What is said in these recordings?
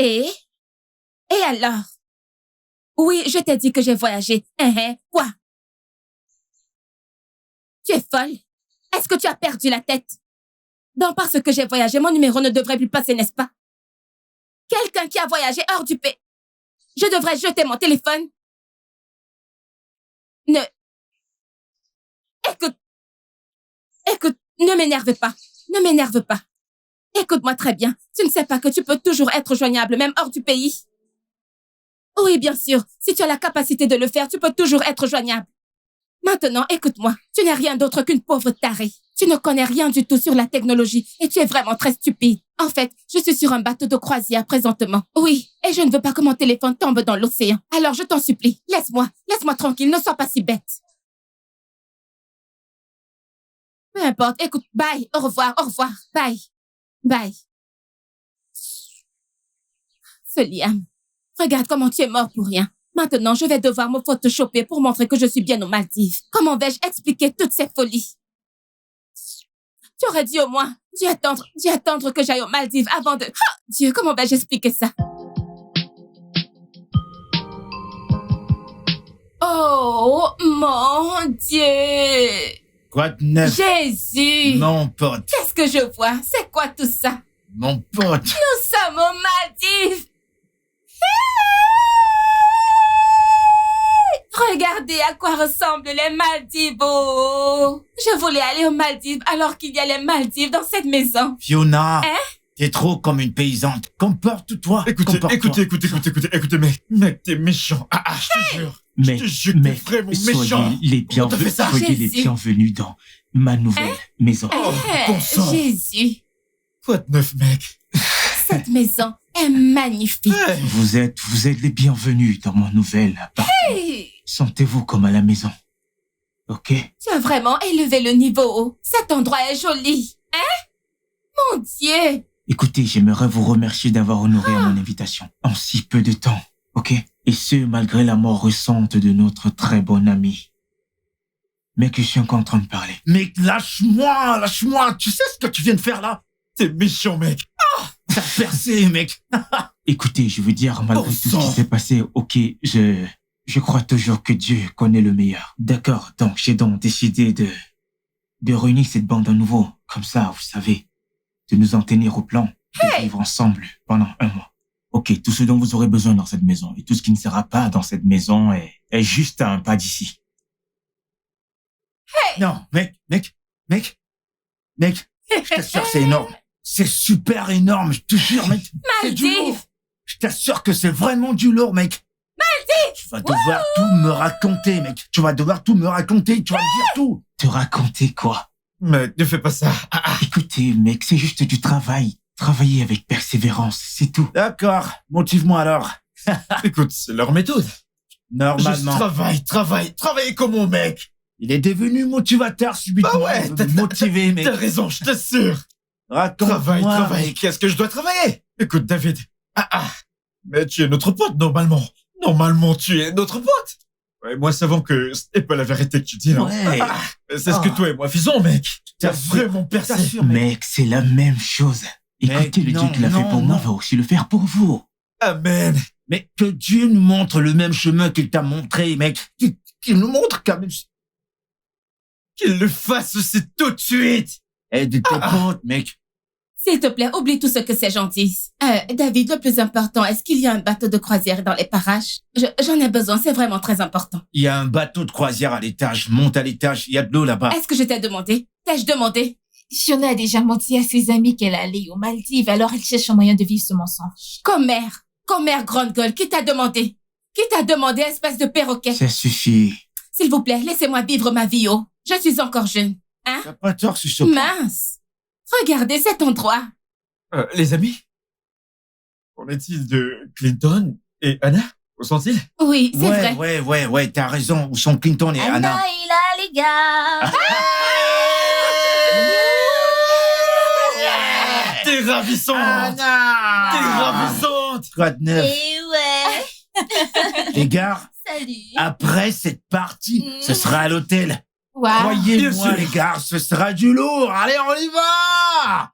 Et alors? Oui, je t'ai dit que j'ai voyagé. Quoi? Tu es folle? Est-ce que tu as perdu la tête? Donc, parce que j'ai voyagé, mon numéro ne devrait plus passer, n'est-ce pas? Quelqu'un qui a voyagé hors du pays. Je devrais jeter mon téléphone. Écoute, ne m'énerve pas. Ne m'énerve pas. Écoute-moi très bien. Tu ne sais pas que tu peux toujours être joignable, même hors du pays? Oui, bien sûr. Si tu as la capacité de le faire, tu peux toujours être joignable. Maintenant, écoute-moi. Tu n'es rien d'autre qu'une pauvre tarée. Tu ne connais rien du tout sur la technologie et tu es vraiment très stupide. En fait, je suis sur un bateau de croisière présentement. Oui, et je ne veux pas que mon téléphone tombe dans l'océan. Alors, je t'en supplie, laisse-moi tranquille, ne sois pas si bête. Peu importe, écoute, bye, au revoir, bye. Ce Liam, regarde comment tu es mort pour rien. Maintenant, je vais devoir me photoshopper pour montrer que je suis bien aux Maldives. Comment vais-je expliquer toutes ces folies? Tu aurais dû au moins dû attendre que j'aille aux Maldives avant de... Oh, Dieu, comment vais-je expliquer ça? Oh, mon Dieu! Quoi de neuf? Jésus! Mon pote. Qu'est-ce que je vois? C'est quoi tout ça? Mon pote. Nous sommes aux Maldives! Regardez à quoi ressemblent les Maldives. Oh. Je voulais aller aux Maldives alors qu'il y a les Maldives dans cette maison. Fiona, t'es trop comme une paysane. Comporte-toi. Écoutez, mec, t'es méchant. Je te jure. Mais, t'es vraiment méchant. Soyez les bienvenus dans ma nouvelle maison. Bon sang. Jésus. Quoi de neuf, mec? Cette maison est magnifique. Vous êtes les bienvenus dans mon nouvel appartement. Sentez-vous comme à la maison. Ok? Tu as vraiment élevé le niveau. Cet endroit est joli. Mon Dieu. Écoutez, j'aimerais vous remercier d'avoir honoré à mon invitation en si peu de temps. Ok? Et ce, malgré la mort récente de notre très bon ami. Mec, je suis encore en train de parler. Mec, lâche-moi. Tu sais ce que tu viens de faire là? T'es méchant, mec. T'as percé, mec. Écoutez, je veux dire, malgré tout ce qui s'est passé, ok, je crois toujours que Dieu connaît le meilleur. D'accord, donc j'ai décidé de réunir cette bande à nouveau. Comme ça, vous savez, de nous en tenir au plan, de vivre ensemble pendant 1 mois. Ok, tout ce dont vous aurez besoin dans cette maison et tout ce qui ne sera pas dans cette maison est juste à un pas d'ici. Non, mec. Je t'assure, c'est énorme. C'est super énorme, je te jure, mec. C'est du lourd. Je t'assure que c'est vraiment du lourd, mec. Tu vas devoir tout me raconter, mec. Tu vas me dire tout. Te raconter quoi? Mec, ne fais pas ça. Écoutez, mec, c'est juste du travail. Travailler avec persévérance, c'est tout. D'accord, motive-moi alors. Écoute, c'est leur méthode. Normalement. Juste travaille comment, mec? Il est devenu motivateur subitement. Bah ouais, t'as motivé, mec. T'as raison, je t'assure. Raconte-moi, Travaille. mec. Qu'est-ce que je dois travailler? Écoute, David. Mais tu es notre pote, normalement. Normalement, tu es notre pote. Ouais, moi, savons que ce n'est pas la vérité que tu dis, non? Ouais. C'est ce que toi et moi faisons, mec. T'as vraiment percé. T'assures, mec. Mec, c'est la même chose. Écoutez, le Dieu qui l'a fait pour moi va aussi le faire pour vous. Amen. Mais que Dieu nous montre le même chemin qu'il t'a montré, mec. Qu'il nous montre quand même. Qu'il le fasse aussi tout de suite. Aide tes potes, mec. S'il te plaît, oublie tout ce que ces gens disent. David, le plus important, est-ce qu'il y a un bateau de croisière dans les parages? J'en ai besoin, c'est vraiment très important. Il y a un bateau de croisière à l'étage. Monte à l'étage, il y a de l'eau là-bas. Est-ce que je t'ai demandé? T'ai-je demandé? Fiona a déjà menti à ses amis qu'elle allait aux Maldives, alors elle cherche un moyen de vivre ce mensonge. Commère grande gueule, qui t'a demandé? Qui t'a demandé, espèce de perroquet? Ça suffit. S'il vous plaît, laissez-moi vivre ma vie, oh. Je suis encore jeune. T'as pas tort sur ce point. Mince. Regardez cet endroit. Les amis? Qu'en est-il de Clinton et Anna? Où sont-ils? Oui, c'est vrai. Ouais, t'as raison. Où sont Clinton et Anna? Il a les gars. T'es ravissante! Anna! T'es ravissante! Quoi de neuf? Et ouais. Les gars, Salut. après cette partie, ce sera à l'hôtel. Wow. Bien Croyez-moi, sûr. les gars, ce sera du lourd. Allez, on y va!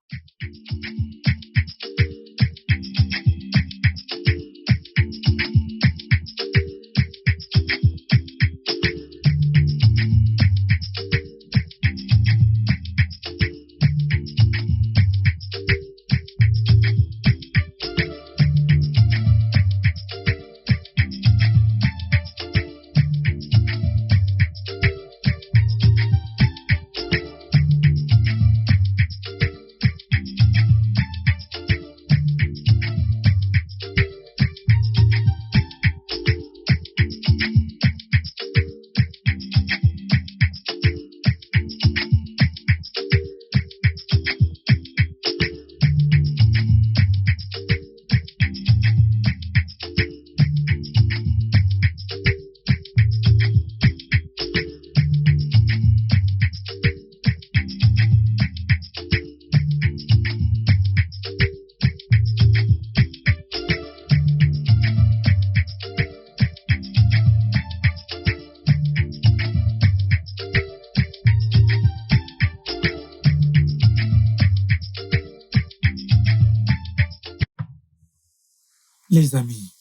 Les amis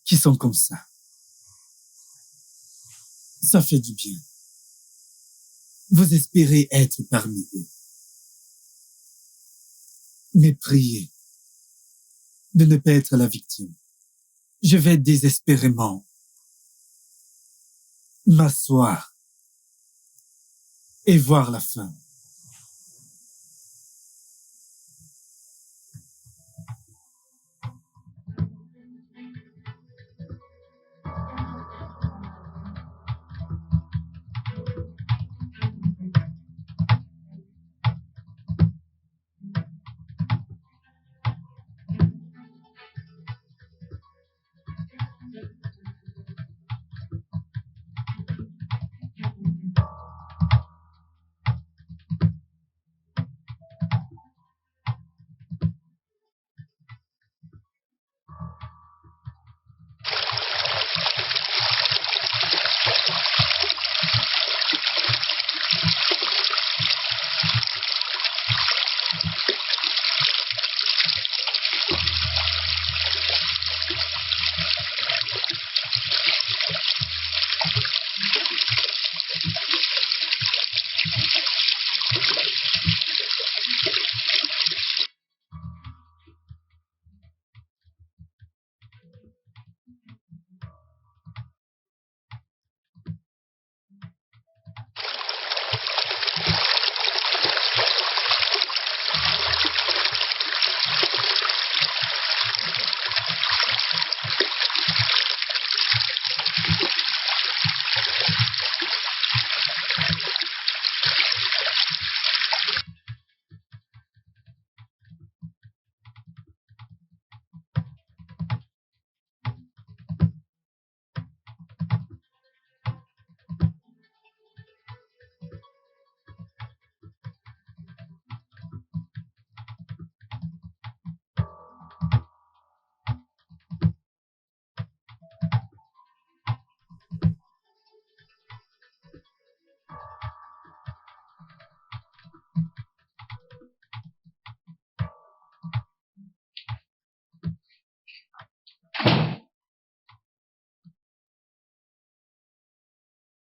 qui sont comme ça fait du bien. Vous espérez être parmi eux. Mais priez de ne pas être la victime. Je vais désespérément m'asseoir et voir la fin.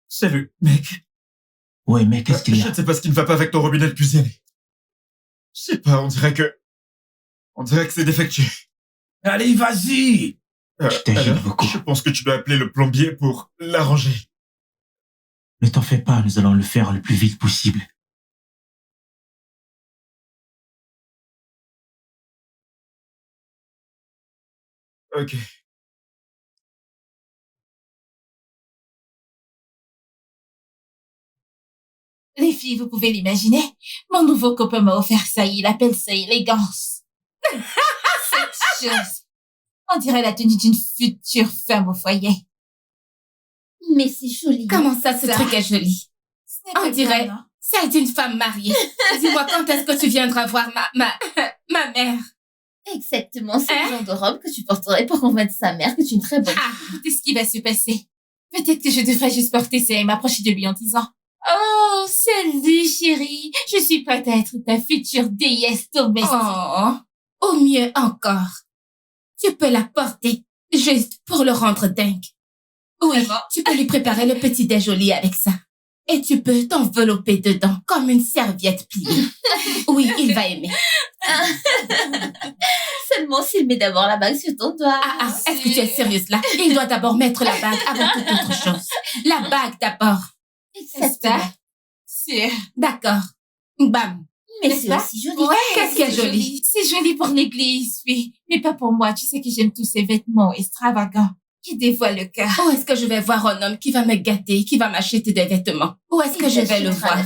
Salut, mec. Ouais, mais qu'est-ce qu'il y Je a? ne sais pas ce qui ne va pas avec ton robinet de cuisine. Je sais pas, on dirait que c'est défectueux. Allez, vas-y! Je t'agite Alors, beaucoup. je pense que tu dois appeler le plombier pour l'arranger. Ne t'en fais pas, nous allons le faire le plus vite possible. Ok. Les filles, vous pouvez l'imaginer. Mon nouveau copain m'a offert ça, il appelle ça élégance. Cette chose. On dirait la tenue d'une future femme au foyer. Mais c'est joli. Comment ça, ce truc est joli? On dirait Bien, non? celle d'une femme mariée. Dis-moi, quand est-ce que tu viendras voir ma mère? Exactement, c'est le genre de robe que tu porterais pour convaincre sa mère que tu es une très bonne Ah, écoutez ce qui va se passer. Peut-être que je devrais juste porter ça et m'approcher de lui en disant « Oh, salut chérie, je suis prête à être ta future déesse domestique. » Oh, au mieux encore. Tu peux la porter, juste pour le rendre dingue. Oui, Vraiment? tu peux lui préparer le petit déj au lit avec ça. Et tu peux t'envelopper dedans comme une serviette pliée. Oui, il va aimer. Seulement s'il met d'abord la bague sur ton doigt. Est-ce que tu es sérieuse là? Il doit d'abord mettre la bague avant toute autre chose. La bague d'abord. Exactement. Sûr. D'accord. Bam. Mais N'est-ce c'est pas? aussi joli. Ouais, Qu'est-ce qui est c'est joli? C'est joli pour l'église, oui. Mais pas pour moi. Tu sais que j'aime tous ces vêtements extravagants qui dévoilent le cœur. Où est-ce que je vais voir un homme qui va me gâter, qui va m'acheter des vêtements? Où est-ce que je vais le voir?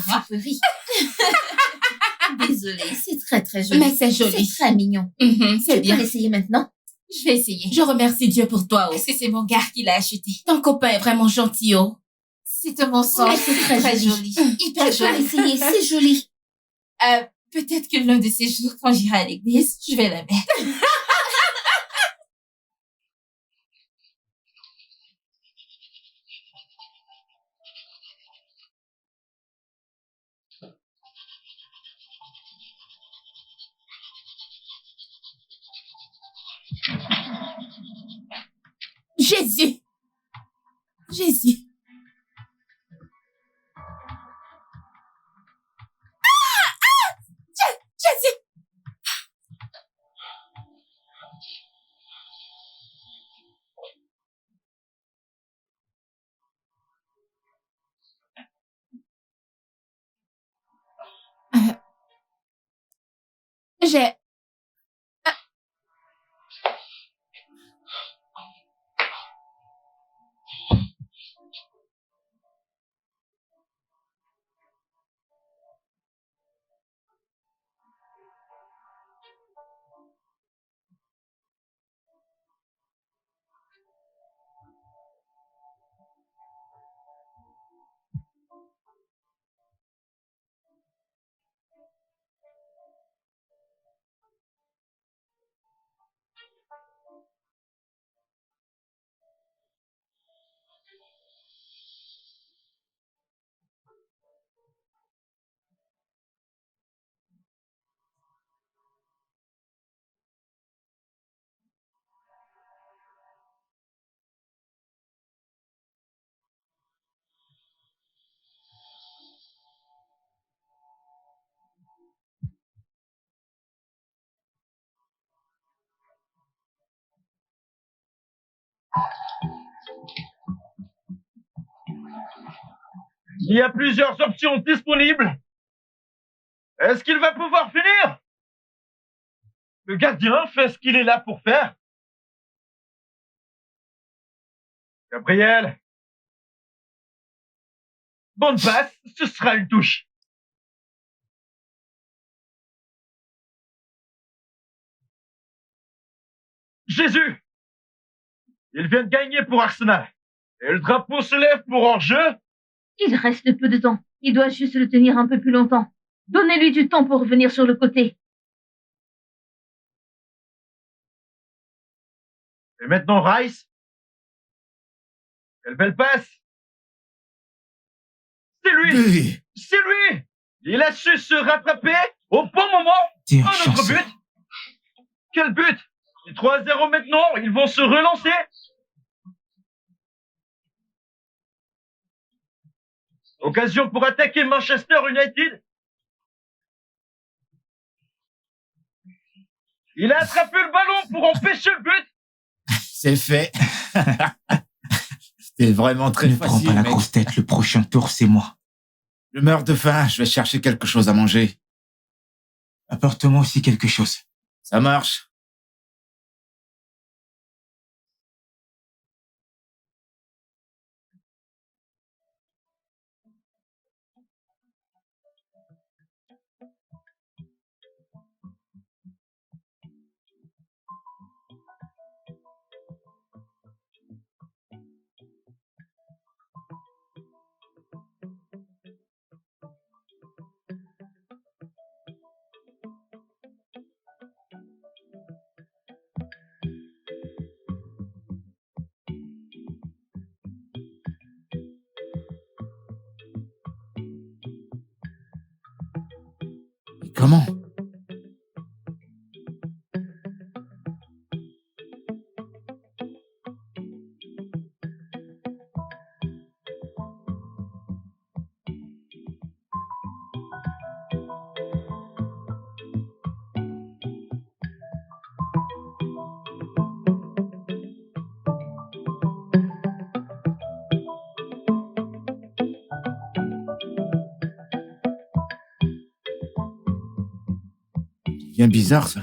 Désolée, c'est très très joli. Mais c'est joli. C'est très mignon. C'est Tu bien. peux l'essayer maintenant? Je vais essayer. Je remercie Dieu pour toi. Oh. Parce que c'est mon gars qui l'a acheté. Ton copain est vraiment gentil. Oh. C'est de mon sens. Mais c'est très joli. Hyper Tu peux joli. l'essayer, c'est joli. Peut-être que l'un de ces jours, quand j'irai à l'église, je vais la mettre. Jésus. Jésus. Jésus. J'ai... Il y a plusieurs options disponibles. Est-ce qu'il va pouvoir finir? Le gardien fait ce qu'il est là pour faire. Gabriel. Bonne passe, ce sera une touche. Jésus. Il vient de gagner pour Arsenal. Et le drapeau se lève pour hors-jeu. Il reste peu de temps. Il doit juste le tenir un peu plus longtemps. Donnez-lui du temps pour revenir sur le côté. Et maintenant Rice. Quelle belle passe. C'est lui. Oui. C'est lui. Il a su se rattraper au bon moment. Tiens, Un autre chanceux. but. Quel but. Et 3-0 maintenant, ils vont se relancer. Occasion pour attaquer Manchester United. Il a attrapé le ballon pour empêcher le but. C'est fait. C'était vraiment très Ne prends facile, pas la mec. grosse tête, le prochain tour, c'est moi. Je meurs de faim, je vais chercher quelque chose à manger. Apporte-moi aussi quelque chose. Ça marche. Et comment? C'est bien bizarre, ça.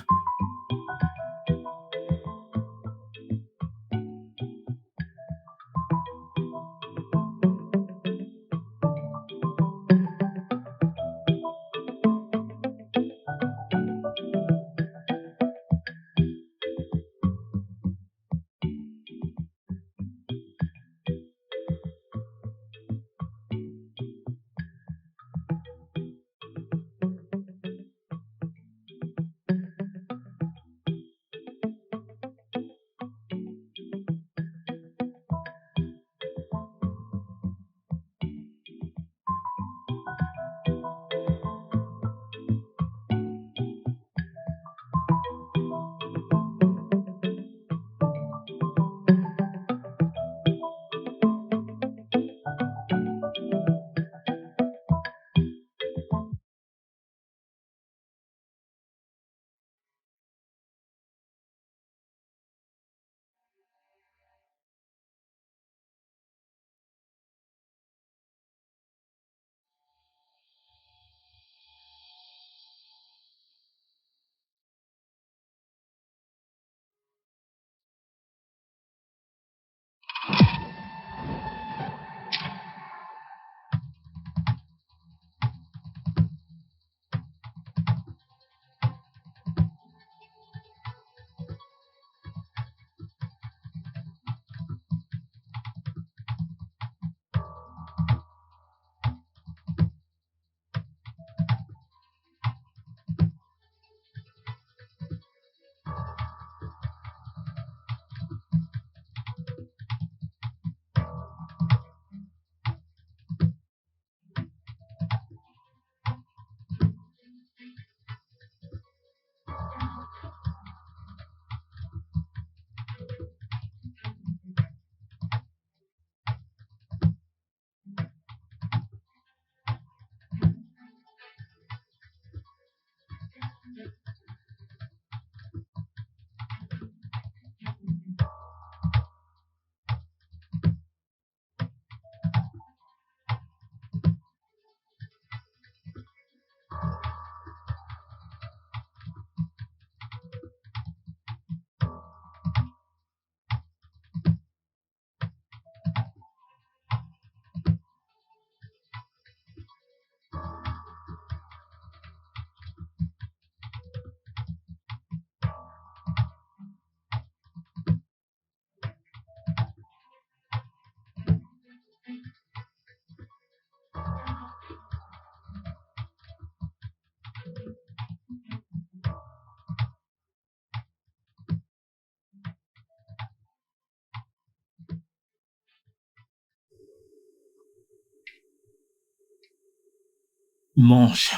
Mange.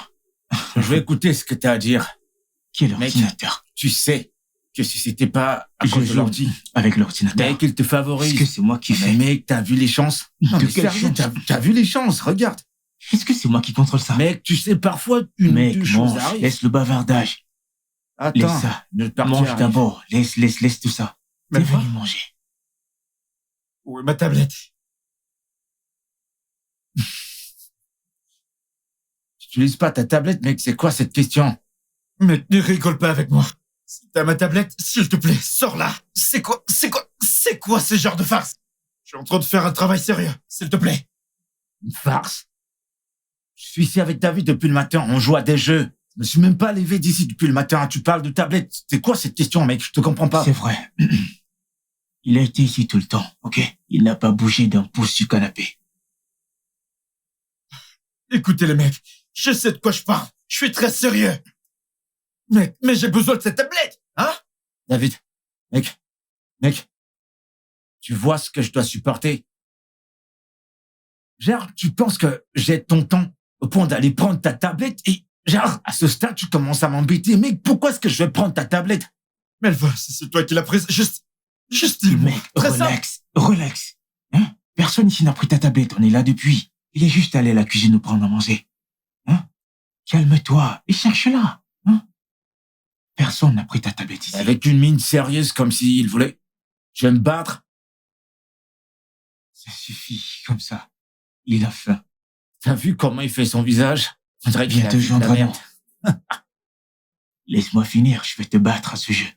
Je vais écouter ce que t'as à dire. Quel Mec, ordinateur? tu sais que si c'était pas à Je cause de joue l'ordi, avec l'ordinateur. mec, il te Est-ce favorise. que c'est moi qui Mais fais? mec, t'as vu les chances? Non, De mais quelle sérieux, chance? t'as vu les chances, regarde. Est-ce que c'est moi qui contrôle ça? Mec, tu sais, parfois, une ou Mec, deux choses mange. arrivent. Laisse le bavardage. Attends, Laisse ça. notre partie Mange arrive. d'abord. Laisse tout ça. T'es Melva? venu manger. Où est ma tablette? Tu n'utilises pas ta tablette, mec, c'est quoi cette question? Mec, ne rigole pas avec moi. Si t'as ma tablette, s'il te plaît, sors-la. C'est quoi ce genre de farce? Je suis en train de faire un travail sérieux, s'il te plaît. Une farce? Je suis ici avec David depuis le matin, on joue à des jeux. Je me suis même pas levé d'ici depuis le matin, tu parles de tablette. C'est quoi cette question, mec? Je te comprends pas. C'est vrai. Il a été ici tout le temps, ok? Il n'a pas bougé d'un pouce du canapé. Écoutez les mecs, je sais de quoi je parle. Je suis très sérieux. Mec, mais j'ai besoin de cette tablette, hein? David, mec, tu vois ce que je dois supporter? Genre, tu penses que j'ai ton temps au point d'aller prendre ta tablette et, genre, à ce stade, tu commences à m'embêter. Mec, pourquoi est-ce que je vais prendre ta tablette? Melva, si c'est toi qui l'as prise, juste dis-moi. Mec, Très simple. relax. Hein? Personne ici n'a pris ta tablette, on est là depuis. Il est juste allé à la cuisine nous prendre à manger. Hein? Calme-toi et cherche-la. Hein? Personne n'a pris ta tablette ici. Avec une mine sérieuse comme s'il voulait. Je vais me battre. Ça suffit, comme ça. Il a faim. T'as vu comment il fait son visage? On dirait qu'il Viens a te vu de la joindre à merde. nous. Laisse-moi finir, je vais te battre à ce jeu.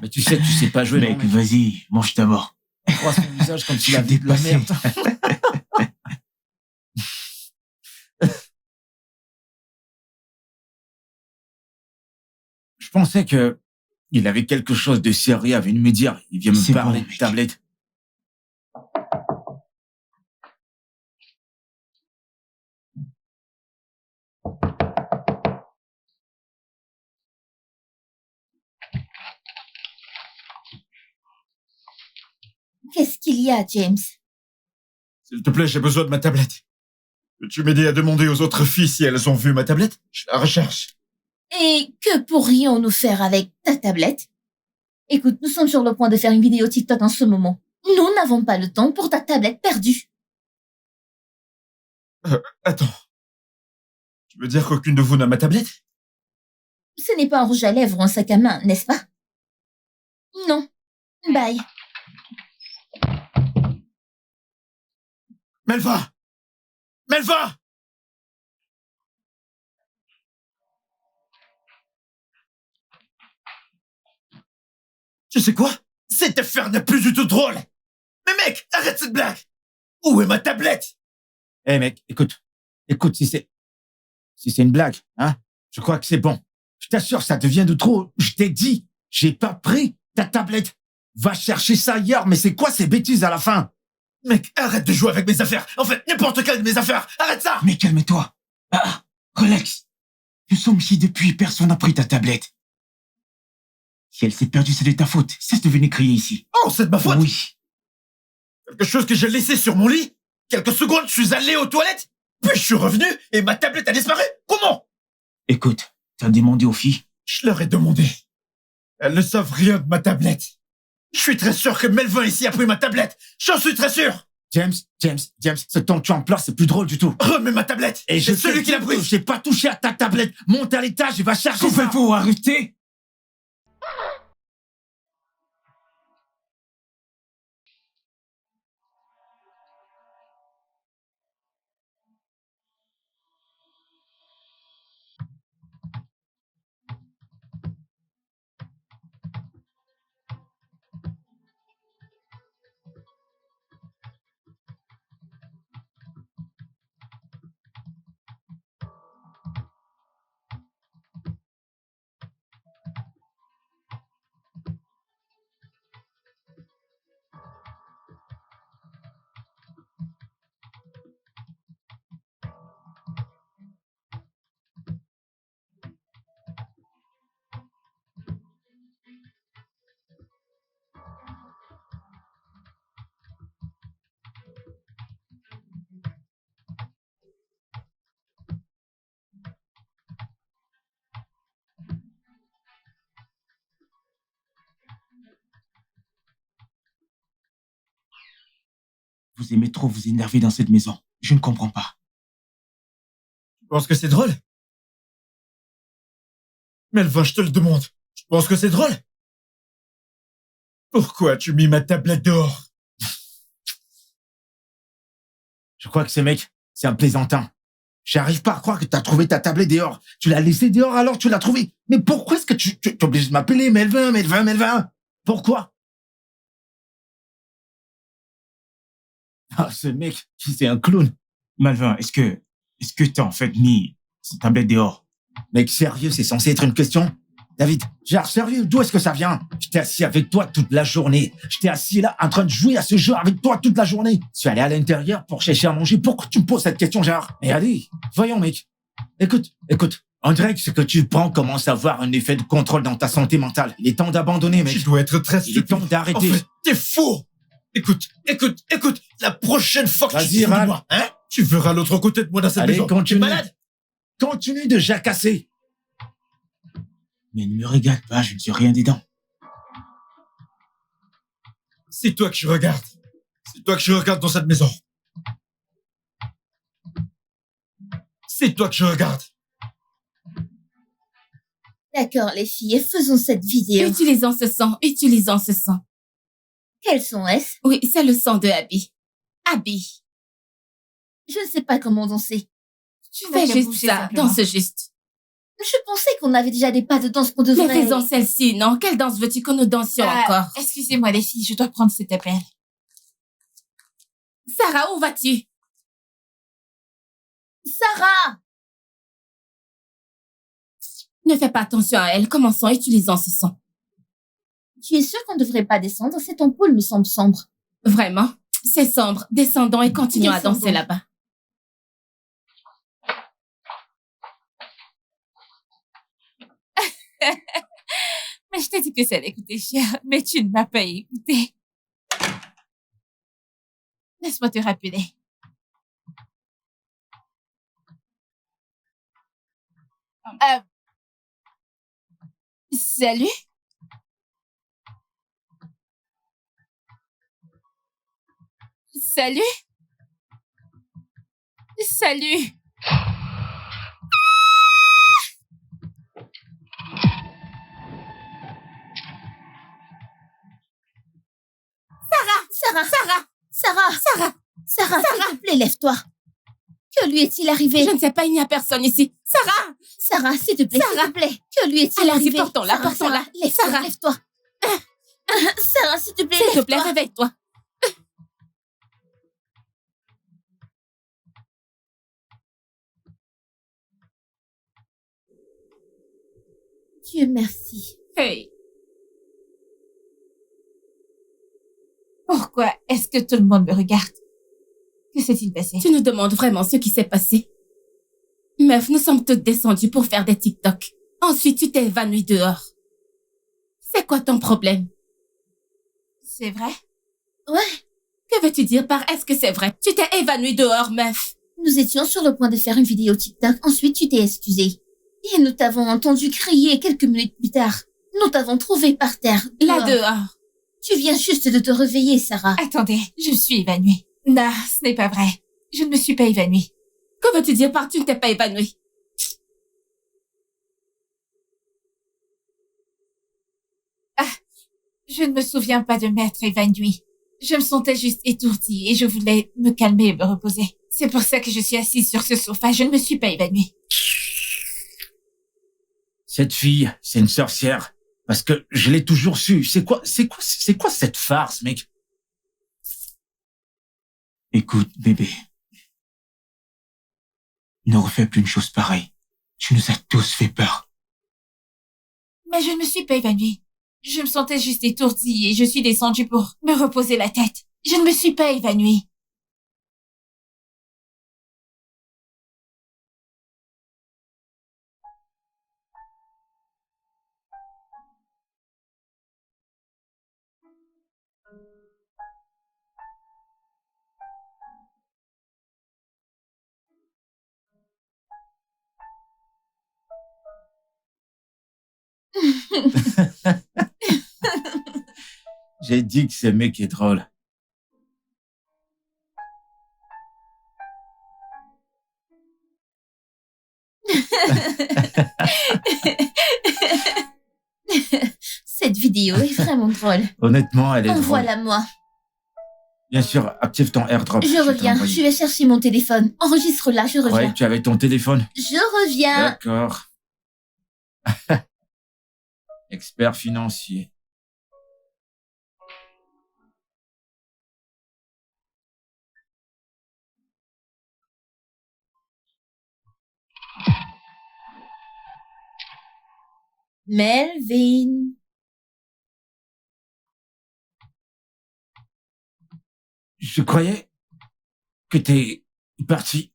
Mais tu sais pas jouer, Mec, non, mec. vas-y, mange d'abord. Il croit son visage comme s'il Je a suis vu de la dépassé. merde. Je pensais que il avait quelque chose de sérieux à venir me dire. Il vient me C'est parler bon, de mec. tablette. Qu'est-ce qu'il y a, James? S'il te plaît, j'ai besoin de ma tablette. Peux-tu m'aider à demander aux autres filles si elles ont vu ma tablette? Je la recherche. Et que pourrions-nous faire avec ta tablette? Écoute, nous sommes sur le point de faire une vidéo TikTok en ce moment. Nous n'avons pas le temps pour ta tablette perdue. Attends. Tu veux dire qu'aucune de vous n'a ma tablette? Ce n'est pas un rouge à lèvres ou un sac à main, n'est-ce pas? Non. Bye. Melva! Melva! Tu sais quoi? Cette affaire n'est plus du tout drôle! Mais mec, arrête cette blague! Où est ma tablette? Eh mec, écoute, si c'est une blague, hein, je crois que c'est bon. Je t'assure, ça devient de trop. Je t'ai dit, j'ai pas pris ta tablette. Va chercher ça ailleurs, mais c'est quoi ces bêtises à la fin? Mec, arrête de jouer avec mes affaires! En fait, n'importe quelle de mes affaires! Arrête ça! Mais calme-toi. Relax. Nous sommes ici depuis, personne n'a pris ta tablette. Si elle s'est perdue, c'est de ta faute. Cesse de venir crier ici. Oh, c'est de ma faute! Oui. Quelque chose que j'ai laissé sur mon lit? Quelques secondes, je suis allé aux toilettes? Puis je suis revenu et ma tablette a disparu? Comment? Écoute, t'as demandé aux filles? Je leur ai demandé. Elles ne savent rien de ma tablette. Je suis très sûr que Melvin ici a pris ma tablette. J'en suis très sûr. James, ce temps que tu emploies, c'est plus drôle du tout. Remets ma tablette. Et je C'est celui qui l'a prise. J'ai pas touché à ta tablette. Monte à l'étage et va chercher ça. Faut arrêter. Vous aimez trop vous énerver dans cette maison. Je ne comprends pas. Tu penses que c'est drôle? Melvin, je te le demande. Tu penses que c'est drôle? Pourquoi as-tu mis ma tablette dehors? Je crois que ce mec, c'est un plaisantin. J'arrive pas à croire que t'as trouvé ta tablette dehors. Tu l'as laissée dehors alors tu l'as trouvée. Mais pourquoi est-ce que tu es obligé de m'appeler Melvin? Pourquoi? Ah, ce mec, c'est un clown. Melvin, est-ce que t'as en fait mis cette tablette dehors? Mec, sérieux, c'est censé être une question? David, genre, sérieux, d'où est-ce que ça vient? J'étais assis avec toi toute la journée. J'étais assis là, en train de jouer à ce jeu avec toi toute la journée. Je suis allé à l'intérieur pour chercher à manger. Pourquoi tu me poses cette question, genre? Mais allez, voyons, mec. Écoute. On dirait que ce que tu prends commence à avoir un effet de contrôle dans ta santé mentale. Il est temps d'abandonner, mec. Tu dois être très Il est temps d'arrêter. En fait, t'es fou! Écoute. La prochaine fois que tu te fous de moi, hein? Tu verras l'autre côté de moi dans cette maison. Continue. T'es malade? Continue de jacasser. Mais ne me regarde pas, je ne suis rien dedans. C'est toi que je regarde. C'est toi que je regarde dans cette maison. C'est toi que je regarde. D'accord, les filles, faisons cette vidéo. Utilisons ce sang. Quel son est-ce? Oui, c'est le sang de Abby. Abby, Je ne sais pas comment danser. Tu fais n'as qu'à juste bouger ça, simplement. danse juste. Je pensais qu'on avait déjà des pas de danse qu'on Mais devrait... faisons celle-ci, non? Quelle danse veux-tu que nous dansions encore? Excusez-moi les filles, je dois prendre cet appel. Sarah, où vas-tu? Sarah! Ne fais pas attention à elle. Commençons, utilisons ce sang. Tu es sûre qu'on ne devrait pas descendre? Cette ampoule me semble sombre. Vraiment? C'est sombre. Descendons et continuons à Descendons. danser là-bas. Mais je t'ai dit que ça allait coûter cher, mais tu ne m'as pas écouté. Laisse-moi te rappeler. Salut? Salut? Salut? Sarah, s'il te plaît, lève-toi. Que lui est-il arrivé? Je ne sais pas, il n'y a personne ici. Sarah, s'il te plaît, que lui est-il Allons-y, arrivé? portons-la. Lève-toi, Sarah. lève-toi. Sarah, s'il te plaît, S'il te plaît, lève-toi. réveille-toi. Dieu merci. Hey. Pourquoi est-ce que tout le monde me regarde? Que s'est-il passé? Tu nous demandes vraiment ce qui s'est passé? Meuf, nous sommes toutes descendues pour faire des TikTok. Ensuite, tu t'es évanouie dehors. C'est quoi ton problème? C'est vrai? Ouais, Que veux-tu dire par est-ce que c'est vrai? Tu t'es évanouie dehors, meuf. nous étions sur le point de faire une vidéo TikTok. Ensuite, tu t'es excusée. Et nous t'avons entendu crier quelques minutes plus tard. Nous t'avons trouvé par terre. Là dehors. Tu viens juste de te réveiller, Sarah. Attendez, je suis évanouie. Non, ce n'est pas vrai. Je ne me suis pas évanouie. Que veux-tu dire par tu ne t'es pas évanouie? Je ne me souviens pas de m'être évanouie. Je me sentais juste étourdie et je voulais me calmer et me reposer. C'est pour ça que je suis assise sur ce sofa. Je ne me suis pas évanouie. Cette fille, c'est une sorcière. Parce que je l'ai toujours su. C'est quoi cette farce, mec? Écoute, bébé. Ne refais plus une chose pareille. Tu nous as tous fait peur. Mais je ne me suis pas évanouie. Je me sentais juste étourdie et je suis descendue pour me reposer la tête. Je ne me suis pas évanouie. J'ai dit que ce mec est drôle. vidéo est vraiment drôle. Honnêtement, elle est drôle. Envoie-la-moi. Bien sûr, active ton airdrop. Je reviens. Je vais chercher mon téléphone. Enregistre-la, je reviens. Ouais, tu avais ton téléphone. Je reviens. D'accord. Expert financier. Melvin. Je croyais que t'es parti.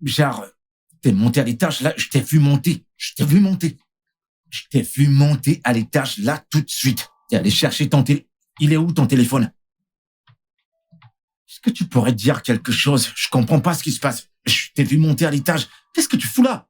Genre, t'es monté à l'étage, là, je t'ai vu monter. Je t'ai vu monter à l'étage, là, tout de suite. T'es allé chercher ton téléphone. Il est où, ton téléphone? Est-ce que tu pourrais dire quelque chose? Je comprends pas ce qui se passe. Je t'ai vu monter à l'étage. Qu'est-ce que tu fous là?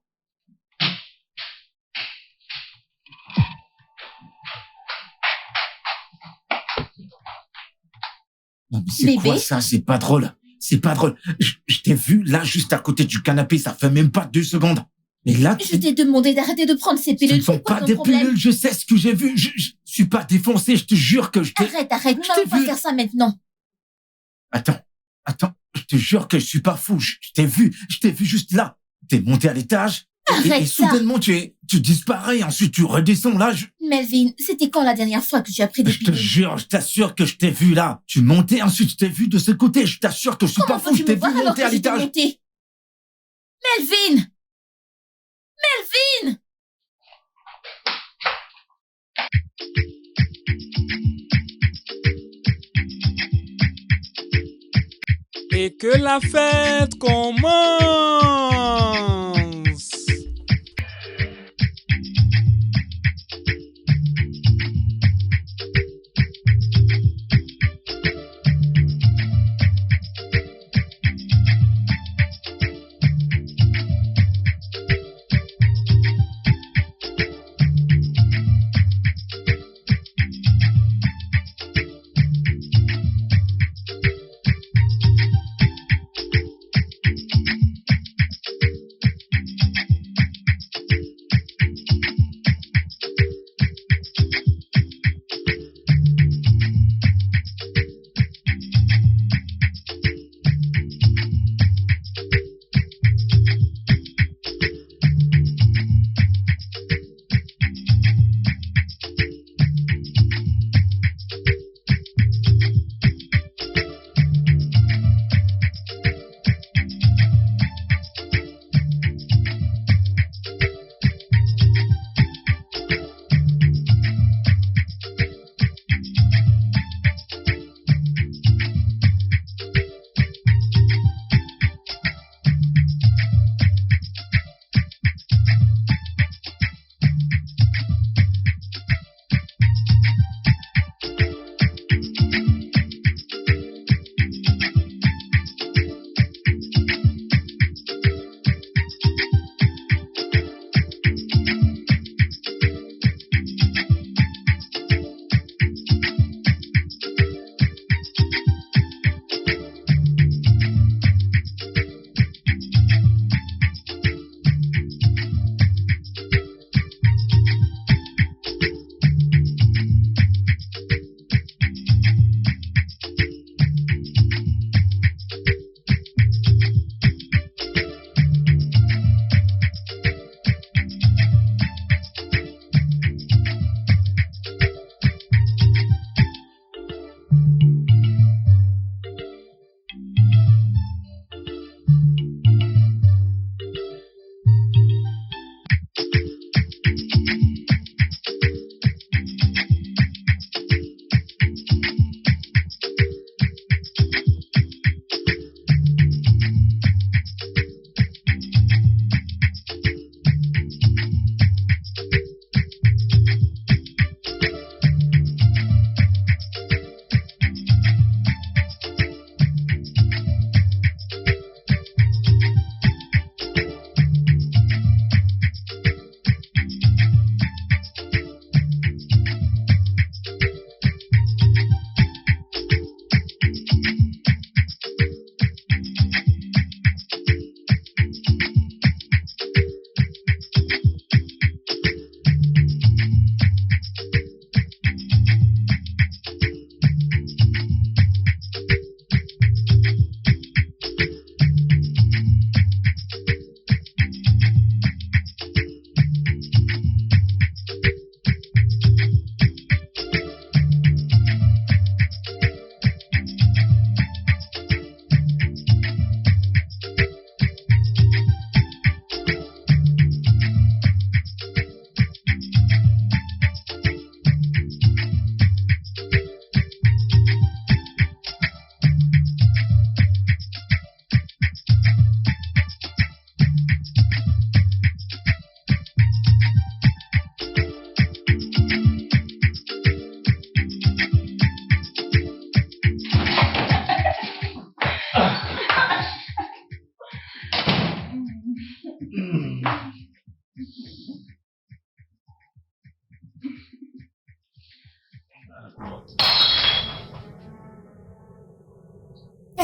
Non, mais c'est quoi ça? C'est pas drôle. C'est pas drôle. Je t'ai vu là, juste à côté du canapé, ça fait même pas 2 secondes. Mais là, je t'ai demandé d'arrêter de prendre ces pilules. Ce ne sont pas des pilules, je sais ce que j'ai vu. Je suis pas défoncé, je te jure que je t'ai... Arrête, nous n'allons pas faire ça maintenant. Attends, je te jure que je suis pas fou. Je t'ai vu juste là. T'es monté à l'étage. Et soudainement, tu disparais, ensuite tu redescends là. Melvin, c'était quand la dernière fois que tu as pris des pilules? Je te jure, je t'assure que je t'ai vu là. Tu montais, ensuite je t'ai vu de ce côté. Je t'assure que je suis pas fou, je t'ai vu monter à l'étage. Melvin! Et que la fête commence!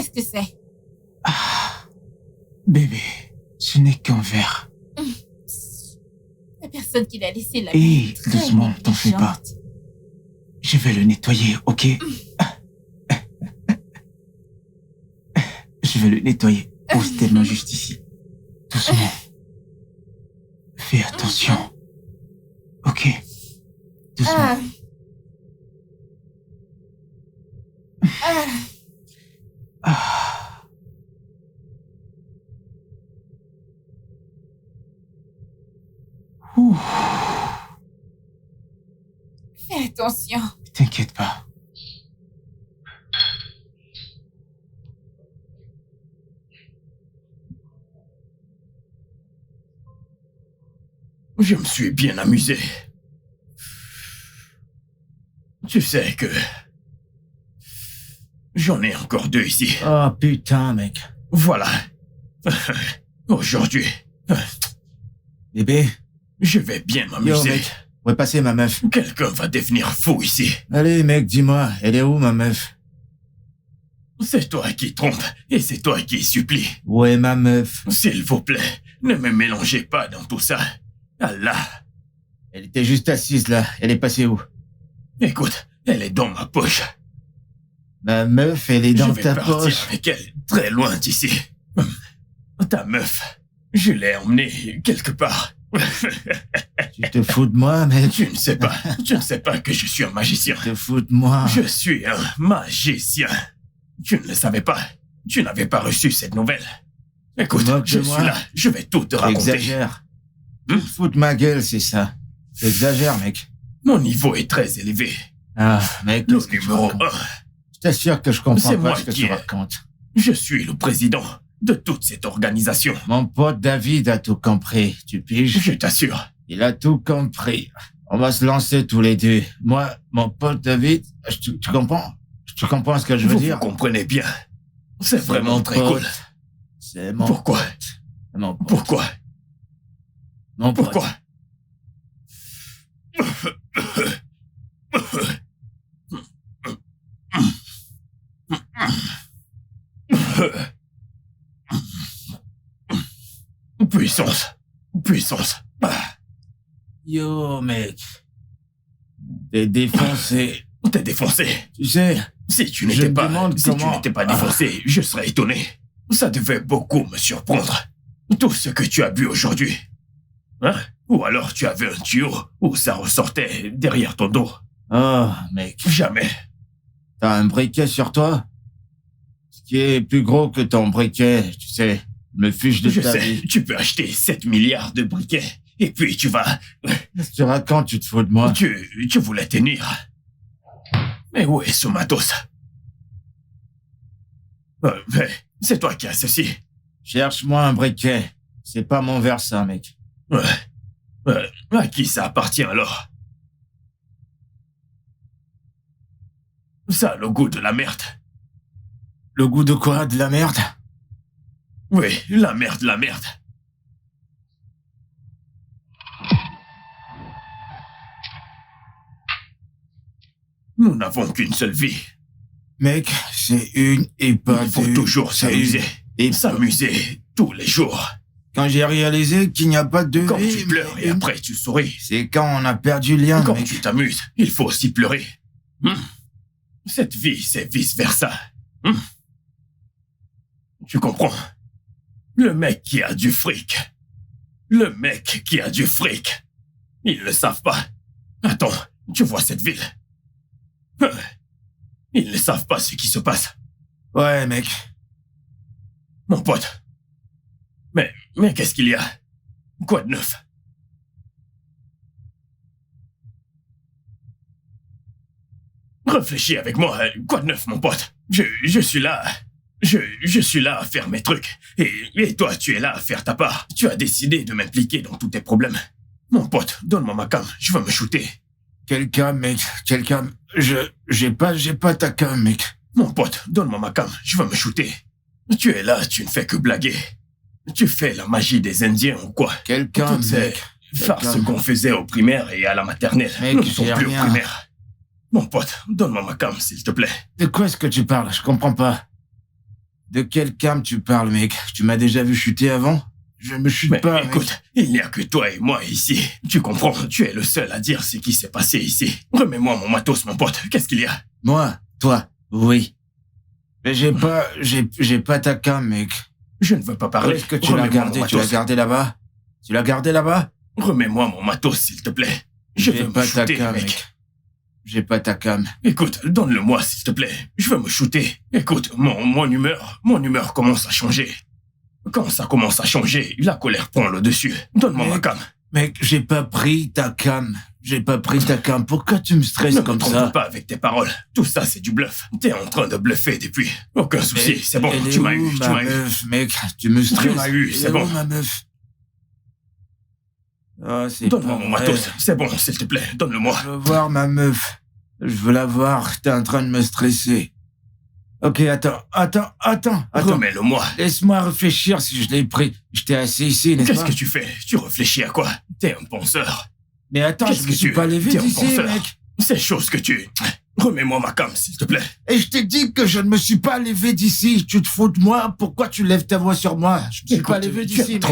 Qu'est-ce que c'est? Ah, bébé, ce n'est qu'un verre. La personne qui l'a laissé là. Hé, doucement, t'en fais pas. Je vais le nettoyer, ok? Je vais le nettoyer. Pose tes mains juste ici. Doucement. Fais attention. Ok. Doucement. Ah. Ouh. Fais attention. T'inquiète pas. Je me suis bien amusé. Tu sais que... J'en ai encore 2 ici. Oh putain, mec. Voilà. Aujourd'hui... Bébé. Je vais bien Yo, m'amuser. mec. Ouais, passer ma meuf. Quelqu'un va devenir fou ici. Allez, mec, dis-moi, elle est où, ma meuf? C'est toi qui trompes et c'est toi qui supplie. Ouais, ma meuf. S'il vous plaît, ne me mélangez pas dans tout ça. Allah. Elle était juste assise là. Elle est passée où? Écoute, elle est dans ma poche. Ma meuf, elle est dans ta Je vais partir poche. avec elle, très loin d'ici. Ta meuf, je l'ai emmenée quelque part. Tu te fous de moi, mec? Tu ne sais pas que je suis un magicien. Tu te fous de moi? Je suis un magicien. Tu ne le savais pas. Tu n'avais pas reçu cette nouvelle. Écoute, je suis là, je vais tout te raconter. Exagère. Tu te fous de ma gueule, c'est ça. Exagère, mec. Mon niveau est très élevé. Ah, mec, Le qu'est-ce que tu numéro racontes? 1. Je t'assure que je comprends C'est pas moi ce que qui tu ai- racontes. Je suis le président de toute cette organisation. Mon pote David a tout compris, tu piges? Je t'assure. Il a tout compris. On va se lancer tous les deux. Moi, mon pote David, tu comprends? Tu comprends ce que je veux dire? Vous comprenez bien. C'est vraiment mon très pote. cool. C'est mon Pourquoi? pote. C'est mon pote. Pourquoi? Mon pote. Pourquoi? Puissance. Puissance. Ah, Yo, mec. T'es défoncé. t'es défoncé. Tu sais, Si tu Je n'étais me pas, demande si tu comment- n'étais pas défoncé, je serais étonné. Ça devait beaucoup me surprendre. Tout ce que tu as bu aujourd'hui. Hein? Ou alors tu avais un tuyau où ça ressortait derrière ton dos. oh, mec. Jamais. T'as un briquet sur toi? Ce qui est plus gros que ton briquet, tu sais. Me fiche de Je ta sais, vie. tu peux acheter 7 milliards de briquets. Et puis tu vas... Qu'est-ce que tu racontes? Tu te fous de moi? Tu voulais tenir. Mais où est ce matos? Mais c'est toi qui as ceci. Cherche-moi un briquet. C'est pas mon verre, ça, mec. À qui ça appartient alors? Ça a le goût de la merde. Le goût de quoi? De la merde? Oui, la merde, la merde. Nous n'avons qu'une seule vie. Mec, c'est une et pas Il faut deux. toujours C'est s'amuser. une Et s'amuser tous les jours. Quand j'ai réalisé qu'il n'y a pas de Quand vie, tu pleures et mais- après tu souris. c'est quand on a perdu le lien, Quand mec. tu t'amuses, il faut aussi pleurer. Cette vie, c'est vice-versa. Tu comprends? Le mec qui a du fric. Le mec qui a du fric. Ils le savent pas. Attends, tu vois cette ville? Ils ne savent pas ce qui se passe. Ouais, mec. Mon pote. Mais qu'est-ce qu'il y a? Quoi de neuf? Réfléchis avec moi. Quoi de neuf, mon pote? Je suis là. Je suis là à faire mes trucs. Et toi, tu es là à faire ta part. Tu as décidé de m'impliquer dans tous tes problèmes. Mon pote, donne-moi ma cam. Je veux me shooter. Quelle cam, mec? Quelle cam? J'ai pas ta cam, mec. Mon pote, donne-moi ma cam. Je veux me shooter. Tu es là, tu ne fais que blaguer. Tu fais la magie des Indiens ou quoi? Quelle cam, Toutes ces mec? farces cam? qu'on faisait au primaire et à la maternelle Mec, ne sont j'ai plus rien. au primaire. Mon pote, donne-moi ma cam, s'il te plaît. De quoi est-ce que tu parles? Je comprends pas. De quel calme tu parles, mec? Tu m'as déjà vu chuter avant? Je me chute pas, écoute, mec. il n'y a que toi et moi ici. Tu comprends? Tu es le seul à dire ce qui s'est passé ici. Remets-moi mon matos, mon pote. Qu'est-ce qu'il y a? Moi? Toi? Oui. Mais j'ai pas ta cam, mec. Je ne veux pas parler. Est-ce que tu l'as gardé? Tu l'as gardé là-bas? Tu l'as gardé là-bas? Remets-moi mon matos, s'il te plaît. Je veux me shooter, mec. J'ai pas ta cam. Écoute, donne-le-moi, s'il te plaît. Je veux me shooter. Écoute, mon humeur commence à changer. Quand ça commence à changer, la colère prend le dessus. Donne-moi ma cam. Mec, j'ai pas pris ta cam. J'ai pas pris ta cam. Pourquoi tu me stresses comme ça? Ne me trompe pas avec tes paroles. Tout ça, c'est du bluff. T'es en train de bluffer depuis. Aucun souci, c'est bon. Tu m'as eu, tu m'as eu. Meuf, mec, tu me stresses. Tu m'as eu, c'est bon. Ma meuf. Oh, donne-moi mon matos. C'est bon, s'il te plaît. Donne-le-moi. Je veux voir ma meuf. Je veux la voir. T'es en train de me stresser. Ok, attends. Remets-le-moi. Laisse-moi réfléchir si je l'ai pris. Je t'ai assis ici, n'est-ce pas? Qu'est-ce que tu fais? Tu réfléchis à quoi? T'es un penseur. Mais attends, je me suis pas levé d'ici, mec. C'est chose que tu... Remets-moi ma cam, s'il te plaît. Et je t'ai dit que je ne me suis pas levé d'ici. Tu te fous de moi? Pourquoi tu lèves ta voix sur moi? Je me suis pas levé d'ici, mec.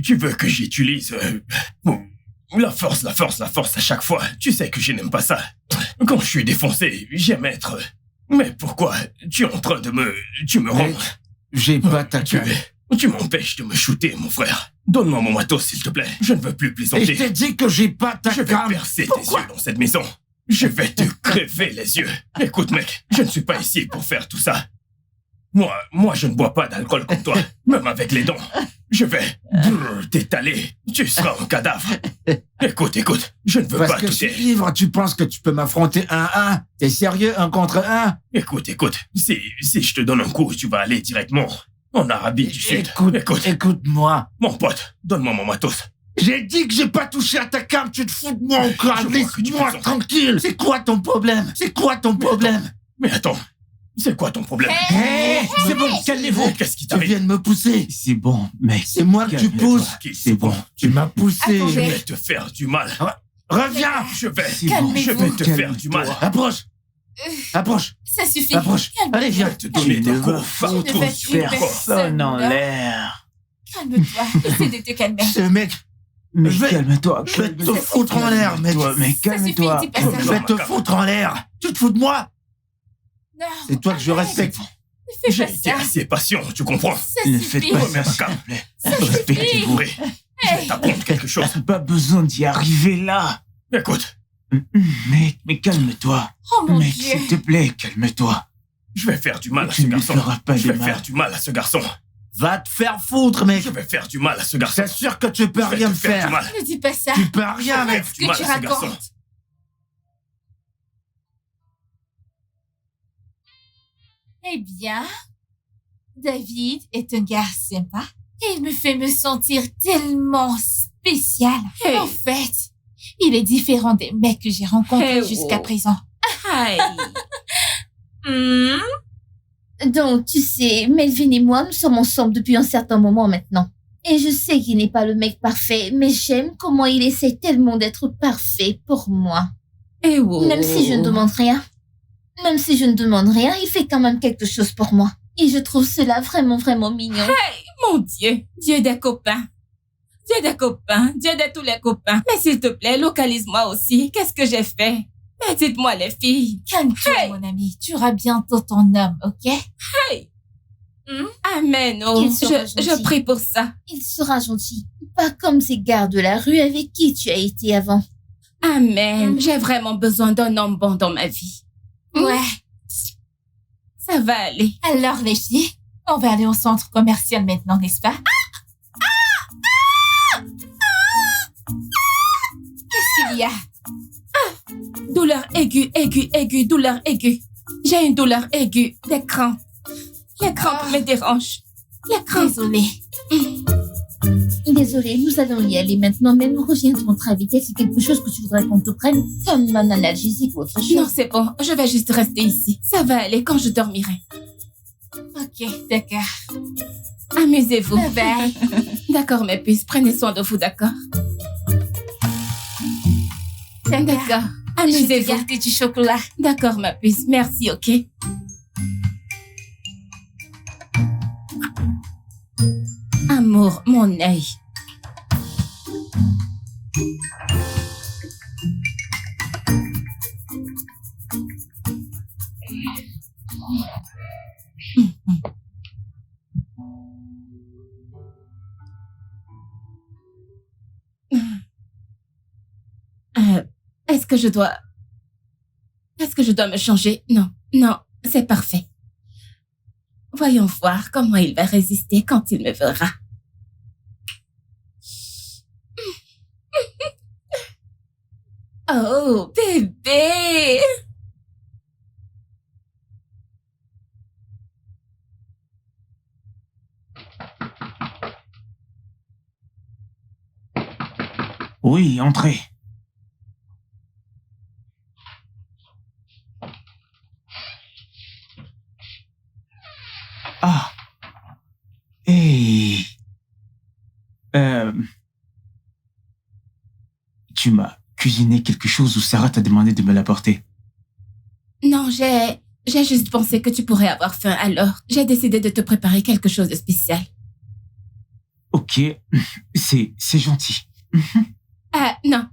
Tu veux que j'utilise... La force à chaque fois. Tu sais que je n'aime pas ça. Quand je suis défoncé, j'aime être... Mais pourquoi? Tu es en train de me... Tu me rends... J'ai pas ta cam. Tu m'empêches de me shooter, mon frère. Donne-moi mon matos, s'il te plaît. Je ne veux plus plaisanter. Et je t'ai dit que j'ai pas ta cam. Je vais percer tes yeux dans cette maison. Je vais te crever les yeux. Écoute, mec, je ne suis pas ici pour faire tout ça. Moi, je ne bois pas d'alcool comme toi. Même avec les dents. Je vais t'étaler. Tu seras un cadavre. Écoute, je ne veux pas toucher. Parce que je suis libre, tu penses que tu peux m'affronter 1-1? T'es sérieux, 1 contre 1? Écoute, si je te donne un coup, tu vas aller directement en Arabie du Sud. Écoute-moi. Mon pote, donne-moi mon matos. J'ai dit que j'ai pas touché à ta cam, tu te fous de moi encore. Laisse-moi tranquille. C'est quoi ton problème? Mais attends. C'est quoi ton problème? C'est bon, calmez-vous. Qu'est-ce qui Tu t'arrive? viens de me pousser. C'est bon, mec. C'est moi que tu pousses. C'est bon. Tu m'as poussé. Je vais te faire du mal. Reviens. Je vais te faire du mal. Approche. Ça suffit. Approche. Allez, viens. Te donner des coups partout. Personne en l'air. Calme-toi. Essaie de te calmer. Ce mec. Mais calme-toi. Je vais te foutre en l'air, mec. Mais calme-toi. Je vais te foutre en l'air. Tu te fous de moi? Non. C'est toi que je respecte. J'ai été assez patient, tu comprends? Ne faites pas ça, s'il te plaît. Respectez-vous. Je vais t'apprendre quelque chose. Pas besoin d'y arriver là. Écoute. Mais calme-toi. Oh mon Mec, Dieu. s'il te plaît, calme-toi. Je vais faire du mal à ce Tu ne garçon. feras pas Je de vais mal. faire du mal à ce garçon. Va te faire foutre, mec. Je vais faire du mal à ce garçon. C'est sûr que tu peux rien me faire. Ne dis pas ça. Tu peux rien, mec. Ce que tu racontes. Eh bien, David est un gars sympa et il me fait me sentir tellement spécial. Hey. En fait, il est différent des mecs que j'ai rencontrés Hey, jusqu'à wow. présent. Aïe. Donc, tu sais, Melvin et moi, nous sommes ensemble depuis un certain moment maintenant. Et je sais qu'il n'est pas le mec parfait, mais j'aime comment il essaie tellement d'être parfait pour moi. Eh oh. Même si je ne demande rien. Il fait quand même quelque chose pour moi. Et je trouve cela vraiment, vraiment mignon. Mon Dieu, Dieu des copains. Dieu de tous les copains. Mais s'il te plaît, localise-moi aussi. Qu'est-ce que j'ai fait? Mais dites-moi les filles. Calme-toi, Hey. mon ami. Tu auras bientôt ton homme, ok? Amen, oh. Il sera Je gentil. prie pour ça. Il sera gentil. Pas comme ces gars de la rue avec qui tu as été avant. Amen. J'ai vraiment besoin d'un homme bon dans ma vie. Ouais. Ça va aller. Alors, les filles, on va aller au centre commercial maintenant, n'est-ce pas? Qu'est-ce qu'il y a? Douleur aiguë, douleur aiguë. J'ai une douleur aiguë, des crampes. Les crampes me dérangent. Les crampes. Désolée, nous allons y aller maintenant, mais nous reviendrons très vite. C'est quelque chose que tu voudrais qu'on te prenne comme un analgésique ou autre chose. Non, c'est bon. Je vais juste rester ici. Ça va aller quand je dormirai. Ok, d'accord. Amusez-vous. Bye bye. D'accord, mes puces. Prenez soin de vous, d'accord? D'accord. Je vais Amusez-vous. garder du chocolat. D'accord, ma puce. Merci, ok? amour, mon œil. Est-ce que je dois... Est-ce que je dois me changer? Non, non, c'est parfait. Voyons voir comment il va résister quand il me verra. Oh, bébé! Oui, entrez. Ah. Hey. Tu m'as cuisiné quelque chose ou Sarah t'a demandé de me l'apporter? Non, j'ai juste pensé que tu pourrais avoir faim, alors j'ai décidé de te préparer quelque chose de spécial. Ok, c'est gentil. Non.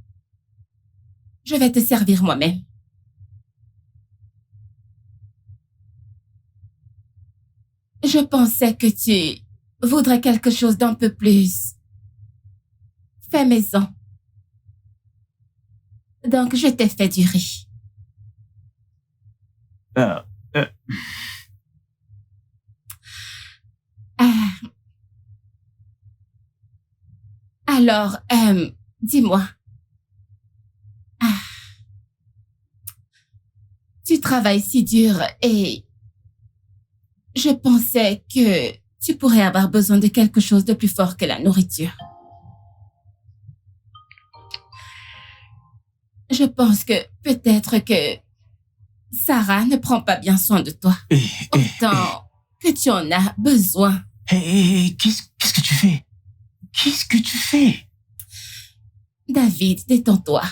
Je vais te servir moi-même. Je pensais que tu voudrais quelque chose d'un peu plus fait maison. Donc, je t'ai fait du riz. Alors, dis-moi. Tu travailles si dur et je pensais que tu pourrais avoir besoin de quelque chose de plus fort que la nourriture. Je pense que peut-être que Sarah ne prend pas bien soin de toi. Autant que tu en as besoin. Qu'est-ce que tu fais? Qu'est-ce que tu fais? David, détends-toi.